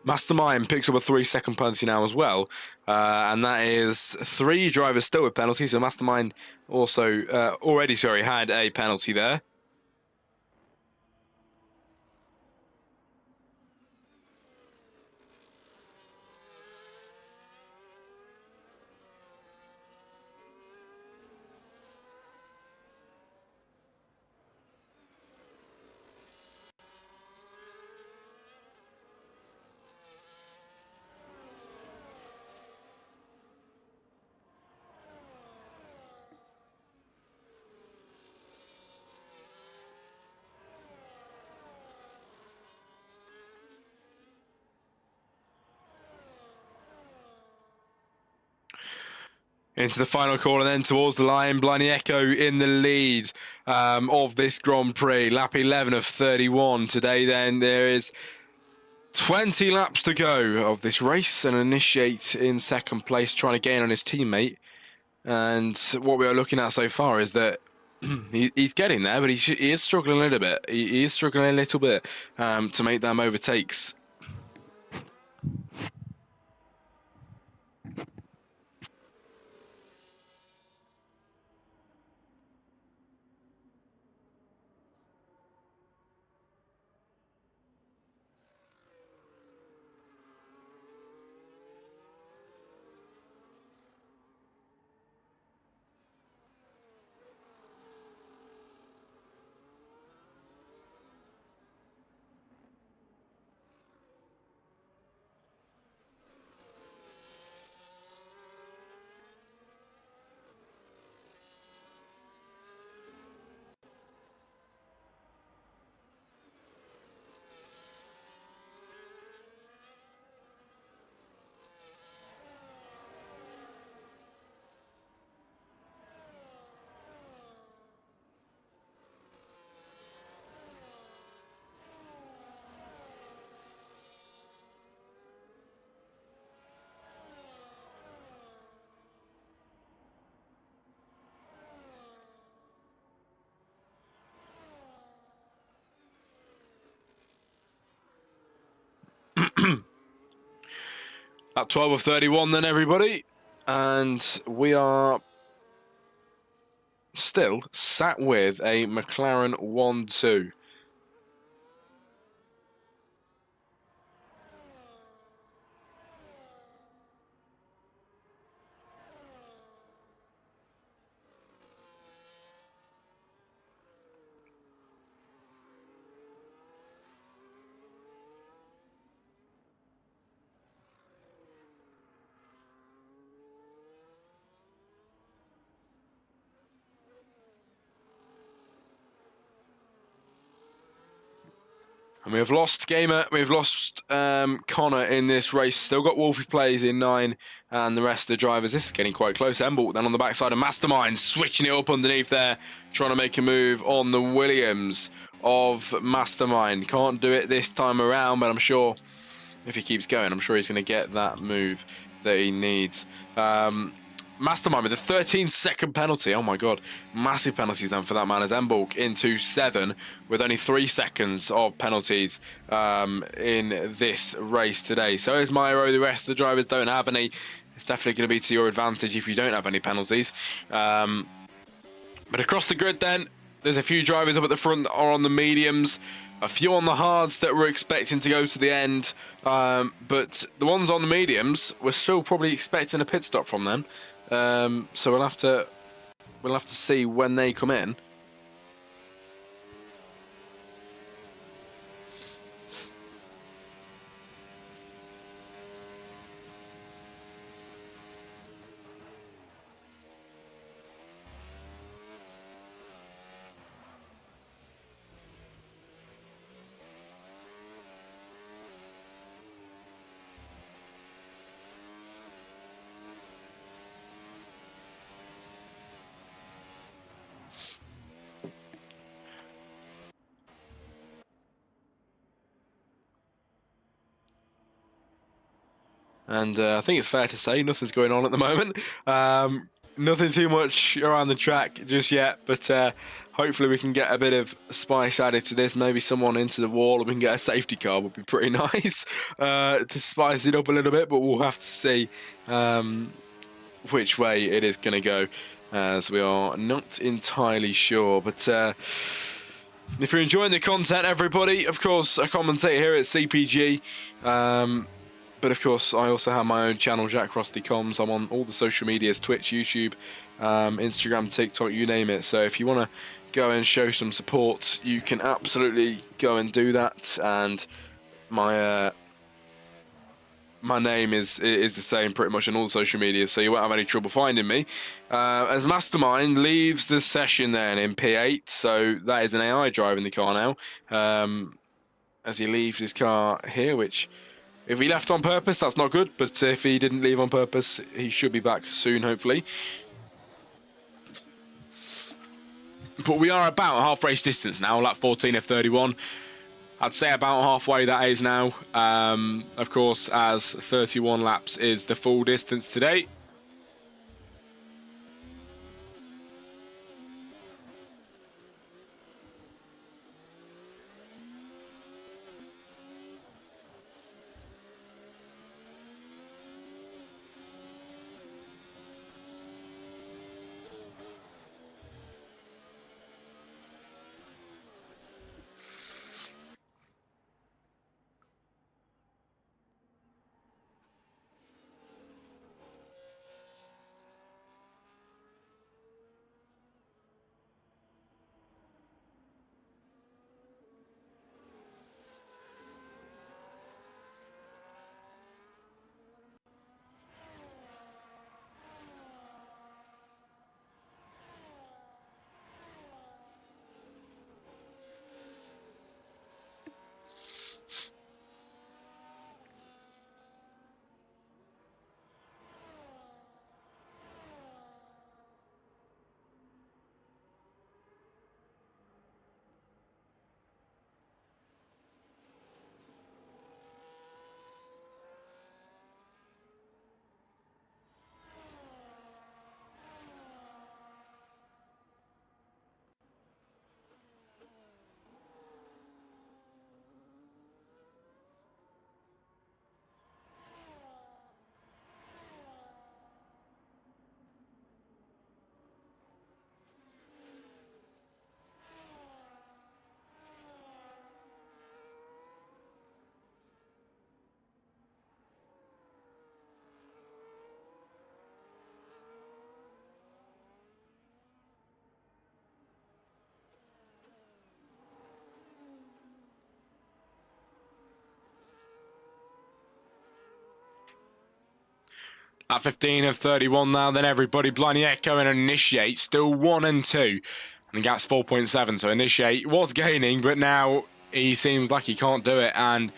Mastermind picks up a 3-second penalty now as well, and that is 3 drivers still with penalties. So Mastermind also already had a penalty there. Into the final corner then towards the line. Blinding Echo in the lead of this Grand Prix. Lap 11 of 31 today then. There is 20 laps to go of this race, and Initiate in second place trying to gain on his teammate. And what we are looking at so far is that he's getting there, but he is struggling a little bit. He is struggling a little bit to make them overtakes. At 12 of 31 then, everybody. And we are still sat with a McLaren 1-2. And we have lost Gamer, we've lost Connor in this race. Still got Wolfie Plays in 9 and the rest of the drivers. This is getting quite close. Embalt then on the backside of Mastermind, switching it up underneath there, trying to make a move on the Williams of Mastermind. Can't do it this time around, but I'm sure if he keeps going, I'm sure he's going to get that move that he needs. Mastermind with a 13-second penalty. Oh my god, massive penalties then for that man as Embulk into 7 with only 3 seconds of penalties in this race today. So is Myro. The rest of the drivers don't have any. It's definitely going to be to your advantage if you don't have any penalties. But across the grid then, there's a few drivers up at the front that are on the mediums, a few on the hards that we're expecting to go to the end, but the ones on the mediums, we're still probably expecting a pit stop from them. So we'll have to see when they come in. And I think it's fair to say nothing's going on at the moment. Nothing too much around the track just yet, but hopefully we can get a bit of spice added to this. Maybe someone into the wall and we can get a safety car would be pretty nice to spice it up a little bit, but we'll have to see which way it is going to go, as we are not entirely sure. But if you're enjoying the content, everybody, of course, I commentate here at CPG. But of course, I also have my own channel, Jack Crossley Comms. I'm on all the social medias, Twitch, YouTube, Instagram, TikTok, you name it. So if you want to go and show some support, you can absolutely go and do that. And my name is the same pretty much on all social media, so you won't have any trouble finding me. As Mastermind leaves the session then in P8, so that is an AI driving the car now. As he leaves his car here, which, if he left on purpose, that's not good, but if he didn't leave on purpose, he should be back soon, hopefully. But we are about half race distance now, lap 14 of 31. I'd say about halfway that is now. Of course, as 31 laps is the full distance today. At 15 of 31 now, then everybody. Blindy Echo and Initiate still 1 and 2. And the gap's 4.7, so Initiate was gaining, but now he seems like he can't do it, and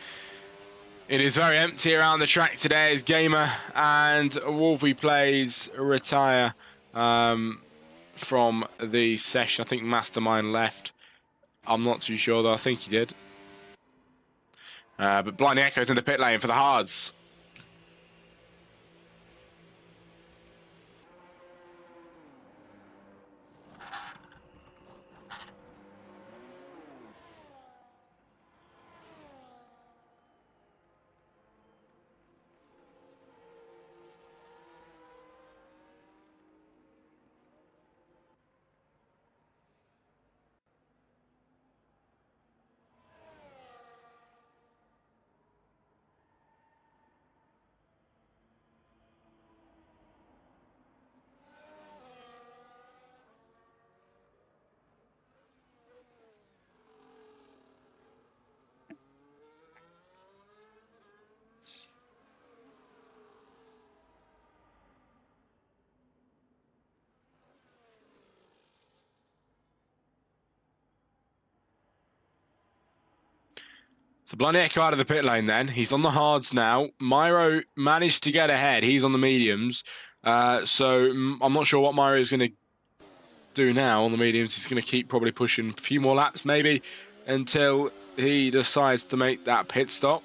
it is very empty around the track today as Gamer and Wolfie Plays retire from the session. I think Mastermind left. I'm not too sure, though. I think he did. But Blinding Echo's in the pit lane for the hards. So Blinding Echo out of the pit lane then. He's on the hards now. Myro managed to get ahead. He's on the mediums. So I'm not sure what Myro is going to do now on the mediums. He's going to keep probably pushing a few more laps maybe until he decides to make that pit stop.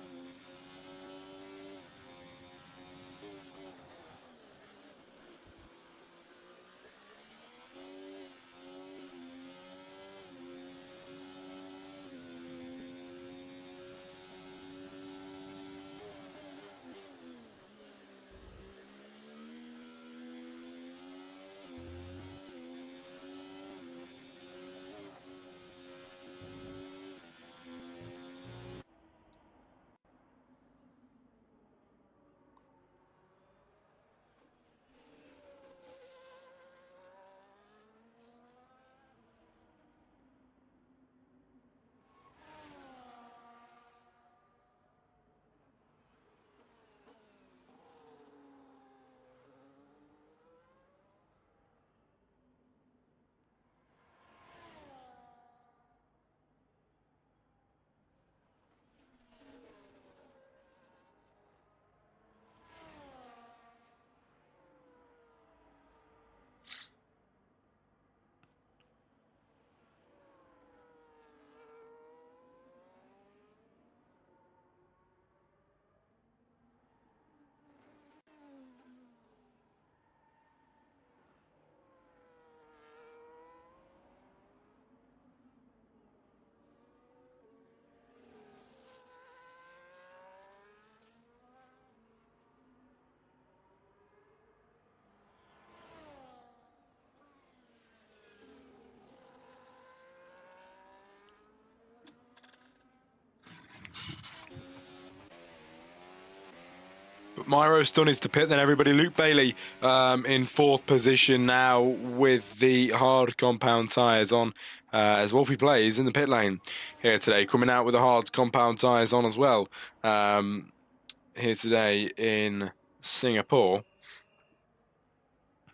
But Myro still needs to pit then, everybody. Luke Bailey in fourth position now with the hard compound tyres on as Wolfie Plays in the pit lane here today. Coming out with the hard compound tyres on as well here today in Singapore.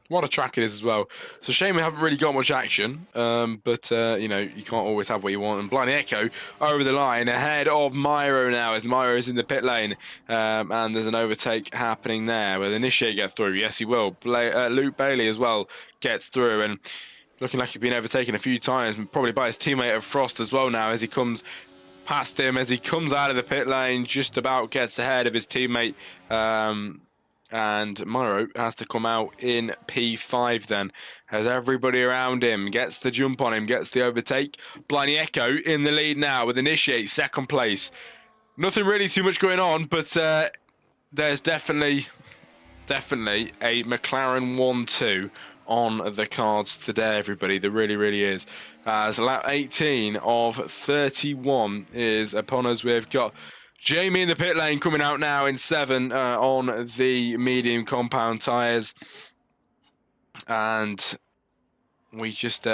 What a track it is as well. It's a shame we haven't really got much action, but, you know, you can't always have what you want. And Blinding Echo over the line ahead of Myro now as Myro is in the pit lane. And there's an overtake happening there. Will Initiate get through? Yes, he will. Luke Bailey as well gets through. And looking like he's been overtaken a few times, probably by his teammate of Frost as well now as he comes past him, as he comes out of the pit lane, just about gets ahead of his teammate. And Myro has to come out in P5 then, as everybody around him gets the jump on him, gets the overtake. Blinding Echo in the lead now with Initiate, second place. Nothing really too much going on, but there's definitely a McLaren 1-2 on the cards today, everybody. There really is. So lap 18 of 31 is upon us. We've got Jamie in the pit lane coming out now in 7 on the medium compound tyres. And we just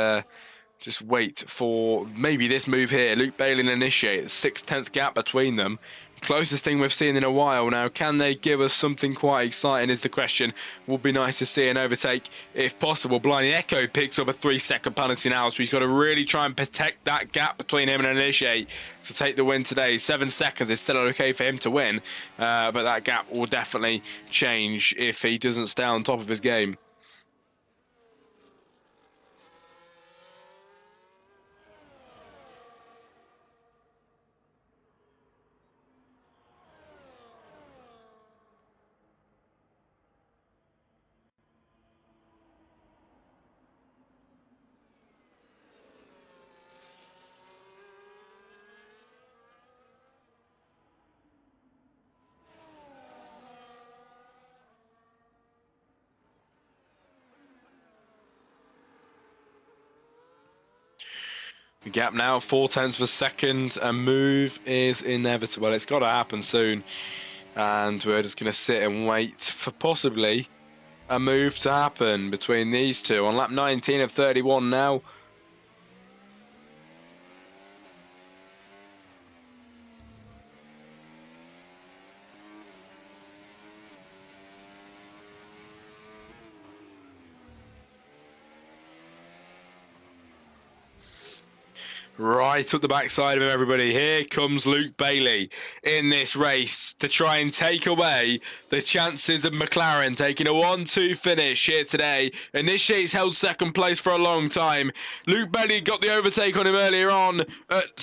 wait for maybe this move here. Luke Bailey and Initiate, 6/10 gap between them. Closest thing we've seen in a while now. Can they give us something quite exciting is the question. Would be nice to see an overtake if possible. Blinding Echo picks up a 3-second penalty now, so he's got to really try and protect that gap between him and Initiate to take the win today. 7 seconds is still okay for him to win, but that gap will definitely change if he doesn't stay on top of his game. The gap now, 0.4 of a second. A move is inevitable. It's got to happen soon. And we're just going to sit and wait for possibly a move to happen between these two. On lap 19 of 31 now. Right up the backside of him, everybody. Here comes Luke Bailey in this race to try and take away the chances of McLaren taking a 1-2 finish here today. Initiates held second place for a long time. Luke Bailey got the overtake on him earlier on.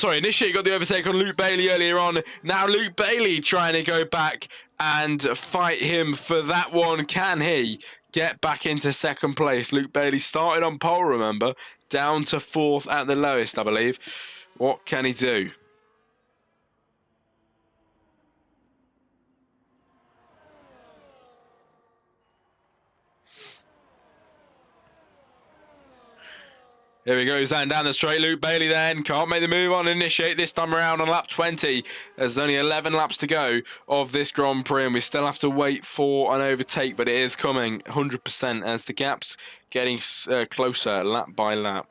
Initiate got the overtake on Luke Bailey earlier on. Now Luke Bailey trying to go back and fight him for that one. Can he get back into second place? Luke Bailey started on pole, remember, down to 4th at the lowest, I believe. What can he do? Here he goes then down the straight. Luke Bailey then can't make the move on Initiate this time around on lap 20. There's only 11 laps to go of this Grand Prix, and we still have to wait for an overtake, but it is coming 100% as the gap's getting closer lap by lap.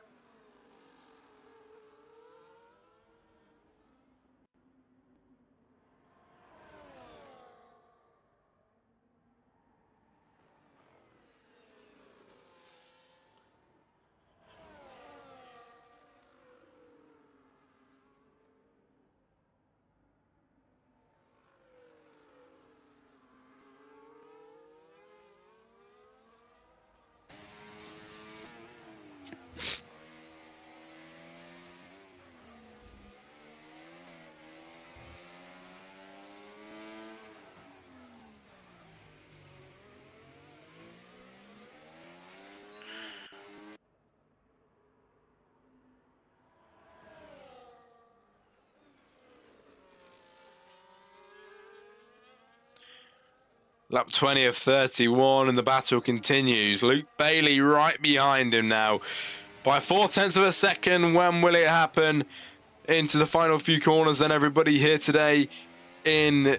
Lap 20 of 31 and the battle continues. Luke Bailey right behind him now by 0.4 of a second. When will it happen? Into the final few corners then, everybody, here today in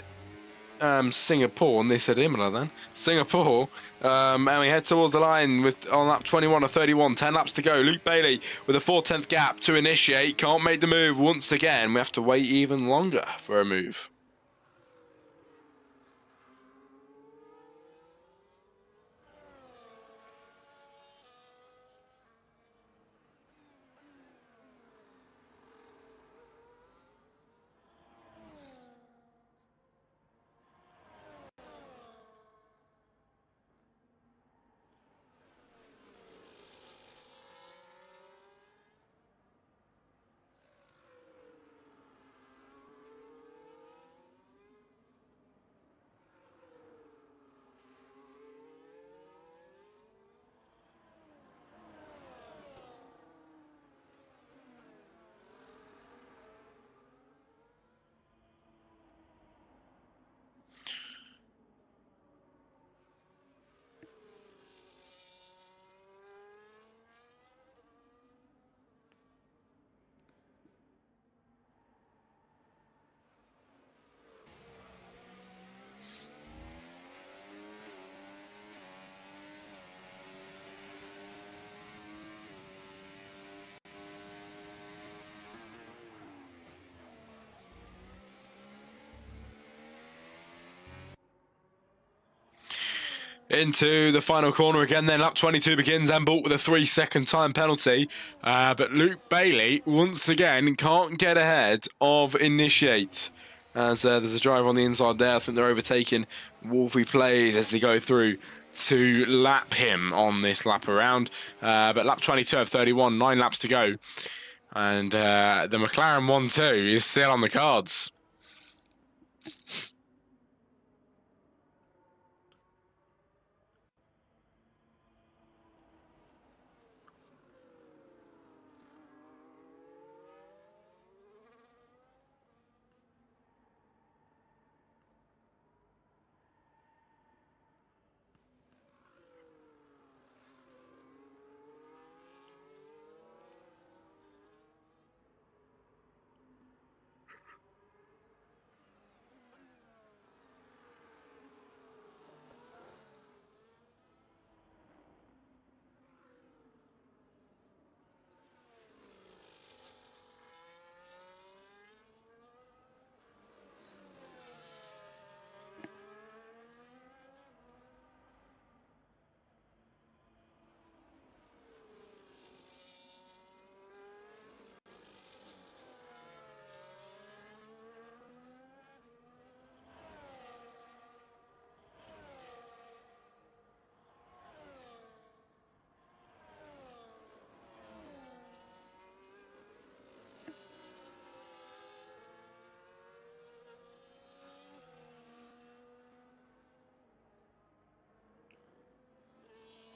Singapore. And they said Imola then. Singapore. And we head towards the line with on lap 21 of 31. 10 laps to go. Luke Bailey with a 0.4 gap to Initiate. Can't make the move once again. We have to wait even longer for a move. Into the final corner again then. Lap 22 begins. Embalt with a 3-second time penalty. But Luke Bailey, once again, can't get ahead of Initiate. As there's a driver on the inside there. I think they're overtaking Wolfie Plays as they go through to lap him on this lap around. But lap 22 of 31, 9 laps to go. And the McLaren 1-2 is still on the cards.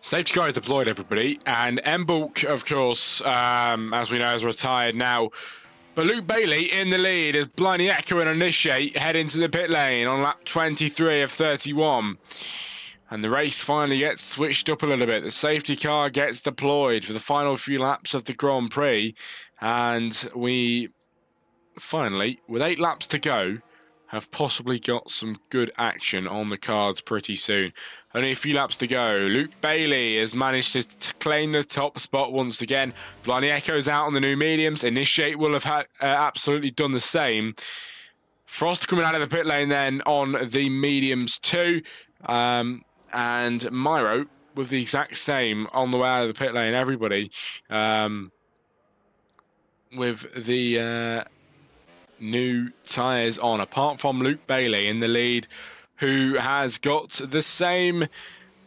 Safety car is deployed, everybody, and Mbulk, of course, as we know, is retired now. But Luke Bailey in the lead as Blindy Echo and Initiate head into the pit lane on lap 23 of 31. And the race finally gets switched up a little bit. The safety car gets deployed for the final few laps of the Grand Prix. And we finally, with 8 laps to go, have possibly got some good action on the cards pretty soon. Only a few laps to go. Luke Bailey has managed to claim the top spot once again. Blindy Echo's out on the new mediums. Initiate will have absolutely done the same. Frost coming out of the pit lane then on the mediums too. And Myro with the exact same on the way out of the pit lane. Everybody with the new tyres on, apart from Luke Bailey in the lead, who has got the same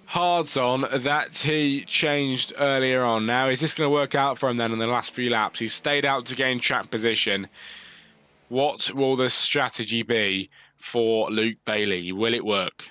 hards on that he changed earlier on. Now, is this going to work out for him then in the last few laps? He's stayed out to gain track position. What will the strategy be for Luke Bailey? Will it work?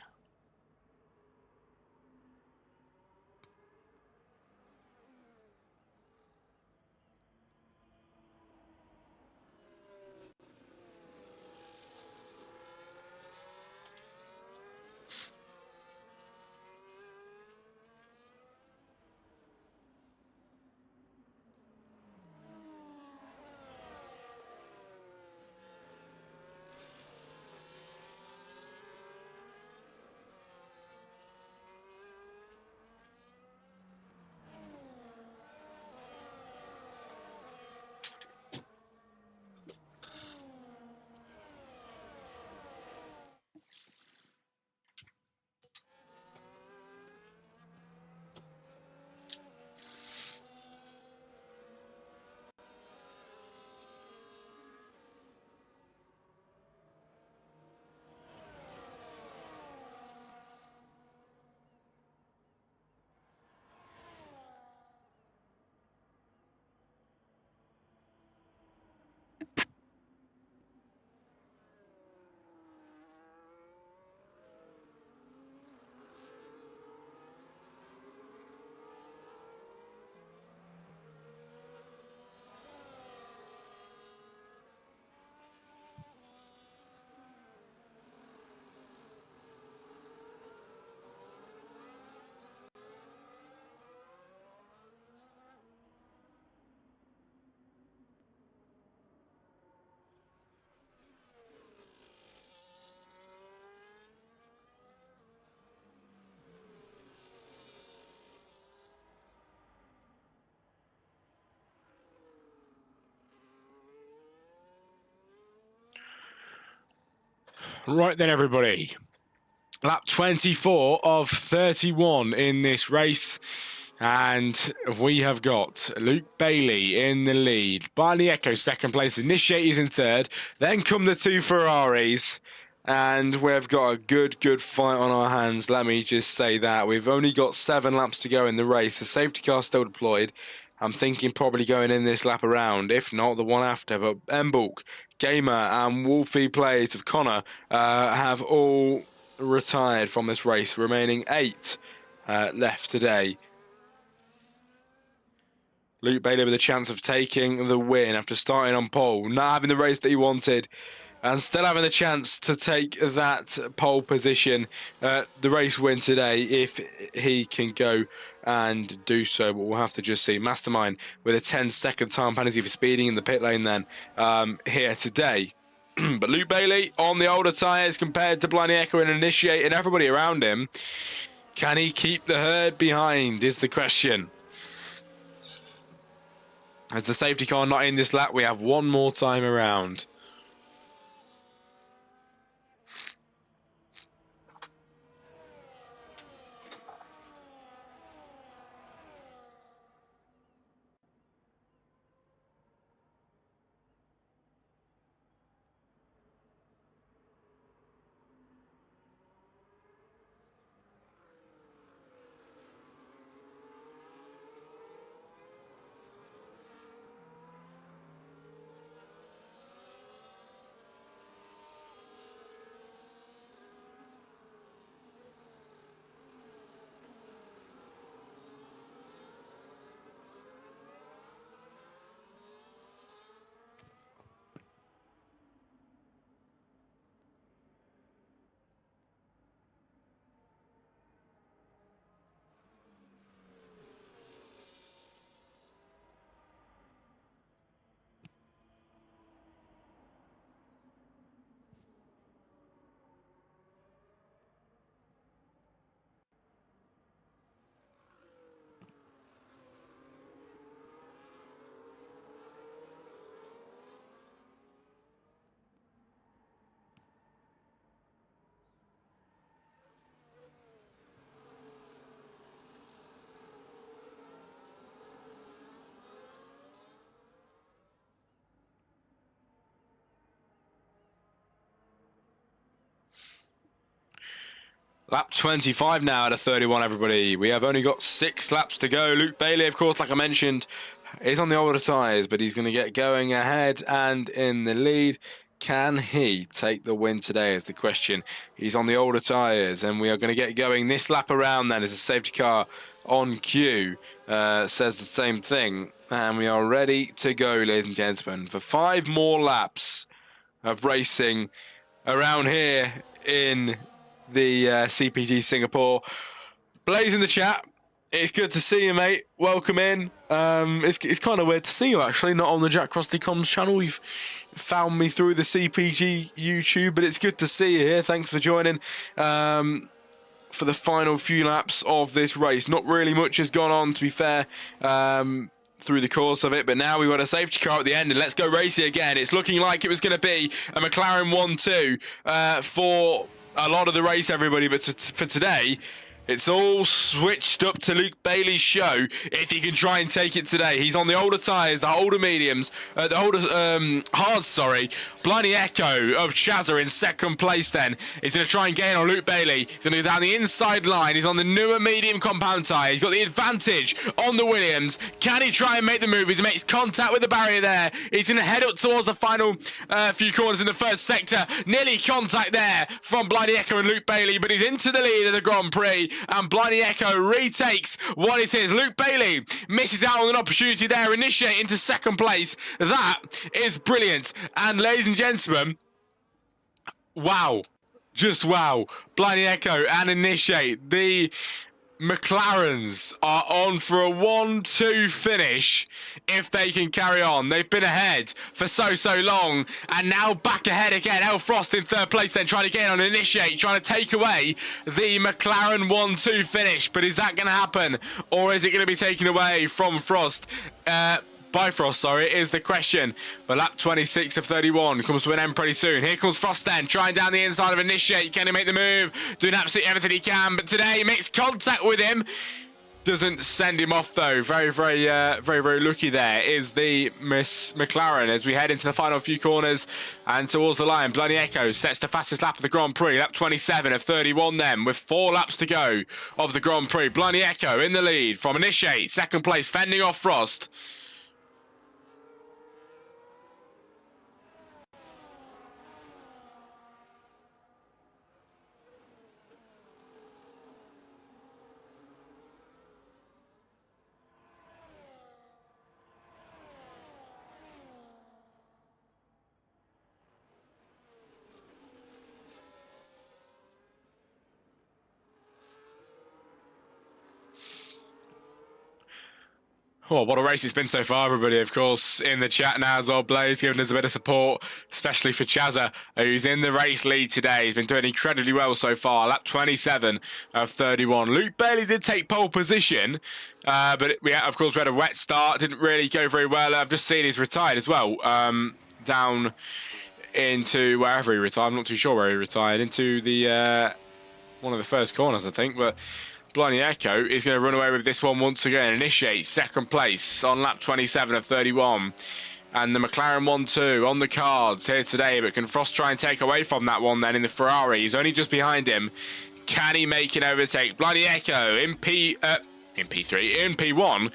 Right then, everybody. Lap 24 of 31 in this race. And we have got Luke Bailey in the lead. Barney Echo second place. Initiate is in third. Then come the two Ferraris. And we've got a good fight on our hands. Let me just say that. We've only got 7 laps to go in the race. The safety car still deployed. I'm thinking probably going in this lap around, if not the one after. But Mbulk, Gamer, and Wolfie Plays of Connor have all retired from this race, remaining 8 left today. Luke Bailey with a chance of taking the win after starting on pole, not having the race that he wanted, and still having the chance to take that pole position, the race win today, if he can go and do so. But we'll have to just see. Mastermind with a 10-second time penalty for speeding in the pit lane then here today. But Luke Bailey on the older tyres compared to Blindy Echo and Initiate and everybody around him. Can he keep the herd behind is the question. As the safety car not in this lap, we have one more time around. Lap 25 now out of 31, everybody. We have only got 6 laps to go. Luke Bailey, of course, like I mentioned, is on the older tyres, but he's going to get going ahead and in the lead. Can he take the win today is the question. He's on the older tyres, and we are going to get going this lap around then as a safety car on cue says the same thing. And we are ready to go, ladies and gentlemen, for 5 more laps of racing around here in the CPG Singapore. Blaze in the chat. It's good to see you, mate. Welcome in. It's kind of weird to see you, actually, not on the Jack Crossley Comms channel. You've found me through the CPG YouTube, but it's good to see you here. Thanks for joining for the final few laps of this race. Not really much has gone on, to be fair, through the course of it, but now we've got a safety car at the end, and let's go race it again. It's looking like it was going to be a McLaren 1-2 for a lot of the race, everybody, but for today, it's all switched up to Luke Bailey's show if he can try and take it today. He's on the older tyres, the older mediums, the older hards, sorry. Blindy Echo of Chazza in second place then. He's going to try and gain on Luke Bailey. He's going to go down the inside line. He's on the newer medium compound tyre. He's got the advantage on the Williams. Can he try and make the move? He makes contact with the barrier there. He's going to head up towards the final few corners in the first sector. Nearly contact there from Blindy Echo and Luke Bailey, but he's into the lead of the Grand Prix. And Blindy Echo retakes what it is. Luke Bailey misses out on an opportunity there. Initiate into second place. That is brilliant. And ladies and gentlemen, wow. Just wow. Blindy Echo and Initiate. The McLarens are on for a 1-2 finish if they can carry on. They've been ahead for so long and now back ahead again. El Frost in third place then, trying to get on Initiate, trying to take away the McLaren 1-2 finish. But is that going to happen, or is it going to be taken away from Frost? by Frost, sorry, is the question. But lap 26 of 31 comes to an end pretty soon. Here comes Frost then, trying down the inside of Initiate. Can he make the move? Doing absolutely everything he can. But today he makes contact with him. Doesn't send him off though. Very, very lucky there is the Miss McLaren as we head into the final few corners and towards the line. Bloody Echo sets the fastest lap of the Grand Prix. Lap 27 of 31 then with 4 laps to go of the Grand Prix. Bloody Echo in the lead from Initiate. Second place, fending off Frost. Oh, what a race it's been so far, everybody. Of course, in the chat now as well, Blaze giving us a bit of support, especially for Chazza, who's in the race lead today. He's been doing incredibly well so far. Lap 27 of 31. Luke Bailey did take pole position, but we had a wet start. Didn't really go very well. I've just seen he's retired as well, down into wherever he retired. I'm not too sure where he retired. Into the one of the first corners, I think, but Blimey Echo is going to run away with this one once again. Initiate second place on lap 27 of 31. And the McLaren 1-2 on the cards here today. But can Frost try and take away from that one then in the Ferrari? He's only just behind him. Can he make an overtake? Bloody Echo in P1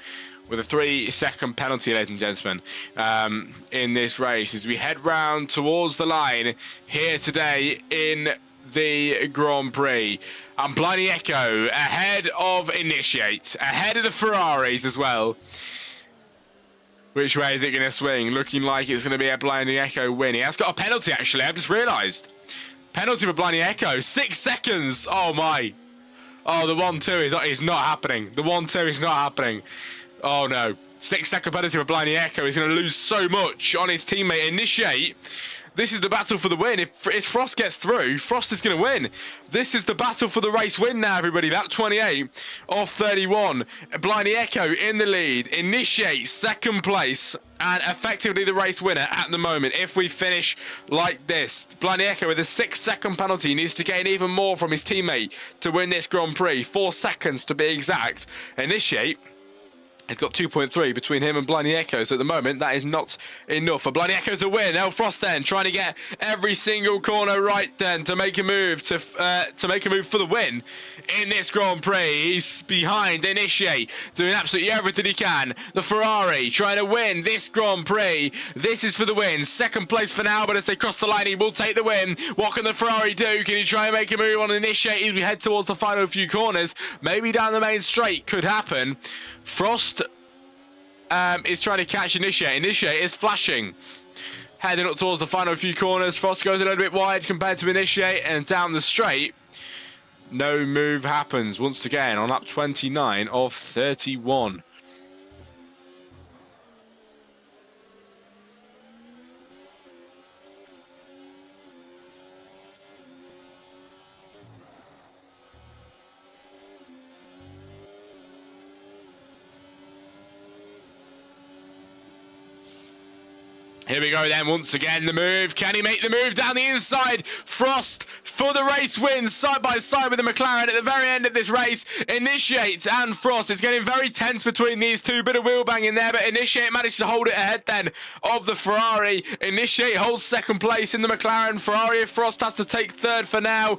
with a 3-second penalty, ladies and gentlemen, in this race as we head round towards the line here today in the Grand Prix. And Bloody Echo ahead of Initiate, ahead of the Ferraris as well. Which way is it going to swing? Looking like it's going to be a Bloody Echo win. He has got a penalty, actually. I've just realised. Penalty for Bloody Echo. 6 seconds. Oh, my. Oh, the 1-2 is not happening. The 1-2 is not happening. Oh, no. 6-second penalty for Bloody Echo. He's going to lose so much on his teammate Initiate. This is the battle for the win. If Frost gets through, Frost is going to win. This is the battle for the race win now, everybody. Lap 28 of 31. Blindy Echo in the lead. Initiate second place and effectively the race winner at the moment. If we finish like this, Blindy Echo with a 6-second penalty needs to gain even more from his teammate to win this Grand Prix. 4 seconds to be exact. Initiate. He's got 2.3 between him and Blindy Echo, so at the moment that is not enough for Blindy Echo to win. El Frost then trying to get every single corner right then to make a move for the win in this Grand Prix. He's behind Initiate, doing absolutely everything he can. The Ferrari trying to win this Grand Prix. This is for the win. Second place for now, but as they cross the line, he will take the win. What can the Ferrari do? Can he try and make a move on Initiate as we head towards the final few corners? Maybe down the main straight could happen. Frost is trying to catch Initiate. Initiate is flashing. Heading up towards the final few corners. Frost goes a little bit wide compared to Initiate, and down the straight, no move happens once again on lap 29 of 31. Here we go then, once again, the move. Can he make the move down the inside? Frost for the race win, side by side with the McLaren at the very end of this race. Initiate and Frost. It's getting very tense between these two. Bit of wheel banging there, but Initiate managed to hold it ahead then of the Ferrari. Initiate holds second place in the McLaren. Ferrari, Frost has to take third for now.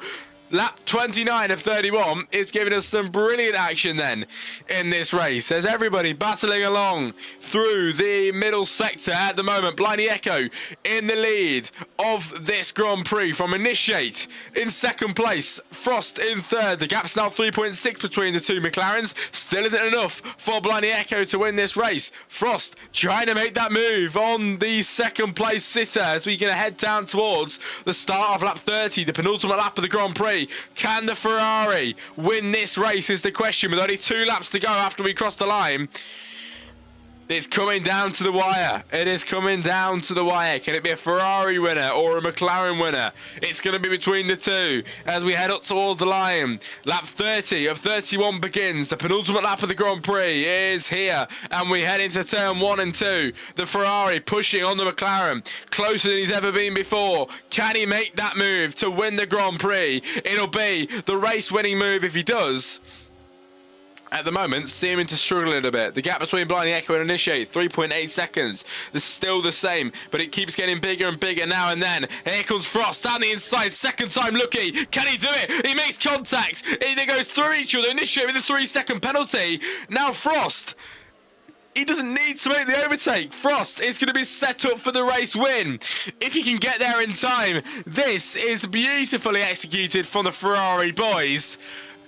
Lap 29 of 31 is giving us some brilliant action then in this race. There's everybody battling along through the middle sector at the moment. Blindy Echo in the lead of this Grand Prix from Initiate in second place. Frost in third. The gap's now 3.6 between the two McLarens. Still isn't enough for Blindy Echo to win this race. Frost trying to make that move on the second place sitter as we can head down towards the start of lap 30, the penultimate lap of the Grand Prix. Can the Ferrari win this race is the question, with only 2 laps to go after we cross the line. It's coming down to the wire. It is coming down to the wire. Can it be a Ferrari winner or a McLaren winner? It's going to be between the two as we head up towards the line. Lap 30 of 31 begins. The penultimate lap of the Grand Prix is here. And we head into turn 1 and 2. The Ferrari pushing on the McLaren. Closer than he's ever been before. Can he make that move to win the Grand Prix? It'll be the race-winning move if he does. At the moment, seeming to struggle a little bit. The gap between Blinding Echo and Initiate, 3.8 seconds. This is still the same, but it keeps getting bigger and bigger now and then. Here comes Frost down the inside, second time lucky. Can he do it? He makes contact. It goes through each other. Initiate with a 3-second penalty. Now Frost. He doesn't need to make the overtake. Frost is going to be set up for the race win. If he can get there in time, this is beautifully executed from the Ferrari boys.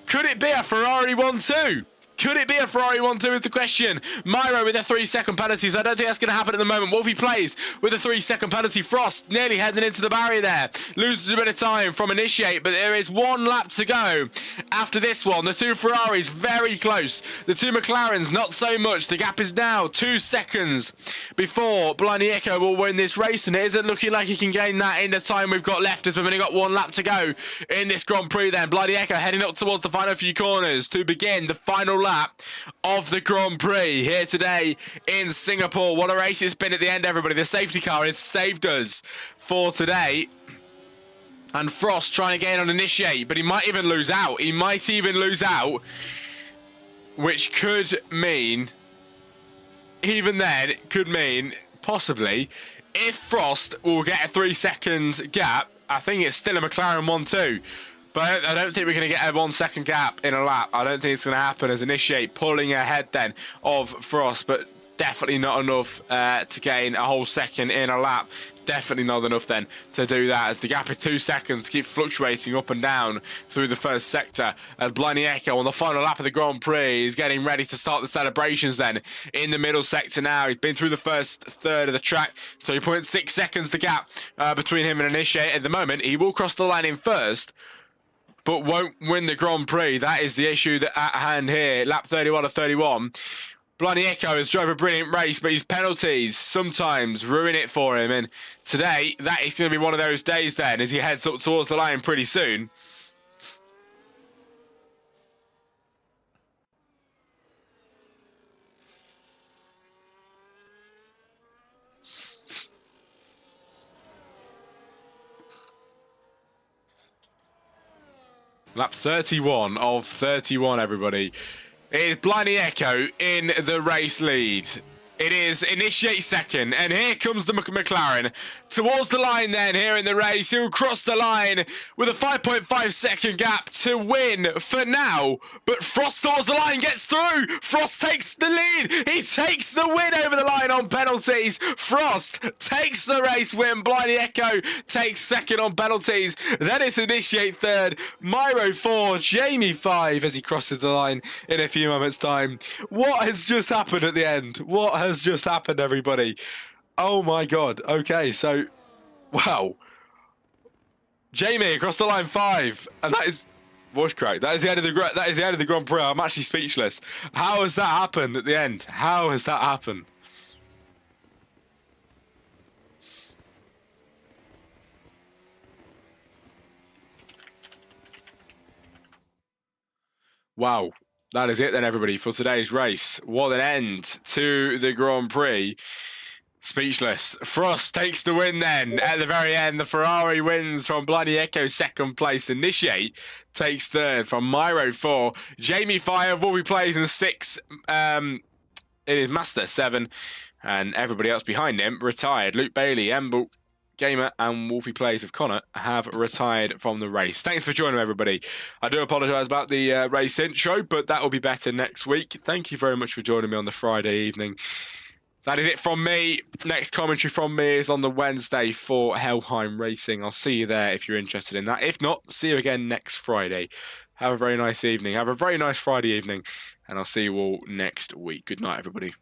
Could it be a Ferrari 1-2? Could it be a Ferrari 1-2 is the question. Myro with a 3-second penalty, so I don't think that's going to happen at the moment. Wolfie plays with a 3-second penalty. Frost nearly heading into the barrier there. Loses a bit of time from Initiate, but there is 1 lap to go. After this one, the 2 Ferraris very close. The 2 McLarens not so much. The gap is now 2 seconds before Blinding Echo will win this race, and it isn't looking like he can gain that in the time we've got left, as we've only got 1 lap to go in this Grand Prix then. Blinding Echo heading up towards the final few corners to begin the final lap of the Grand Prix here today in Singapore. What a race it's been at the end, everybody. The safety car has saved us for today. And Frost trying to gain on Initiate, but he might even lose out. He might even lose out, which could mean, even then, could mean, possibly, if Frost will get a 3-second gap, I think it's still a McLaren 1-2. But I don't think we're going to get a 1-second gap in a lap. I don't think it's going to happen as Initiate pulling ahead then of Frost. But definitely not enough to gain a whole second in a lap. Definitely not enough then to do that, as the gap is 2 seconds, keep fluctuating up and down through the first sector. As Blinding Echo on the final lap of the Grand Prix is getting ready to start the celebrations then in the middle sector now. He's been through the first third of the track, 3.6 seconds the gap between him and Initiate. At the moment, he will cross the line in first, but won't win the Grand Prix. That is the issue that at hand here. Lap 31 of 31. Blinding Echo has drove a brilliant race, but his penalties sometimes ruin it for him. And today, that is going to be one of those days then, as he heads up towards the line pretty soon. Lap 31 of 31, everybody. It is Blinding Echo in the race lead. It is Initiate second, and here comes the McLaren towards the line then here in the race. He'll cross the line with a 5.5 second gap to win for now, but Frost towards the line, gets through. Frost takes the lead. He takes the win over the line on penalties. Frost takes the race win. Blinding Echo takes second on penalties. Then it's Initiate third, Myro 4, Jamie 5 as he crosses the line in a few moments time. What has just happened at the end? What has just happened, everybody? Oh my god. Okay, so wow, Jamie across the line 5, and that is voice crack. That is the end of the Grand Prix. I'm actually speechless. How has that happened at the end? How has that happened? Wow. That is it then, everybody, for today's race. What an end to the Grand Prix. Speechless. Frost takes the win then. At the very end, the Ferrari wins from Blinding Echo second place. Initiate takes third from Myro 4. Jamie 5 will be plays in 6. It is Master 7. And everybody else behind him retired. Luke Bailey, Embulk, Gamer and Wolfie Plays of Connor have retired from the race. Thanks for joining, everybody. I do apologise about the race intro, but that will be better next week. Thank you very much for joining me on the Friday evening. That is it from me. Next commentary from me is on the Wednesday for Helheim Racing. I'll see you there if you're interested in that. If not, see you again next Friday. Have a very nice evening. Have a very nice Friday evening, and I'll see you all next week. Good night, everybody.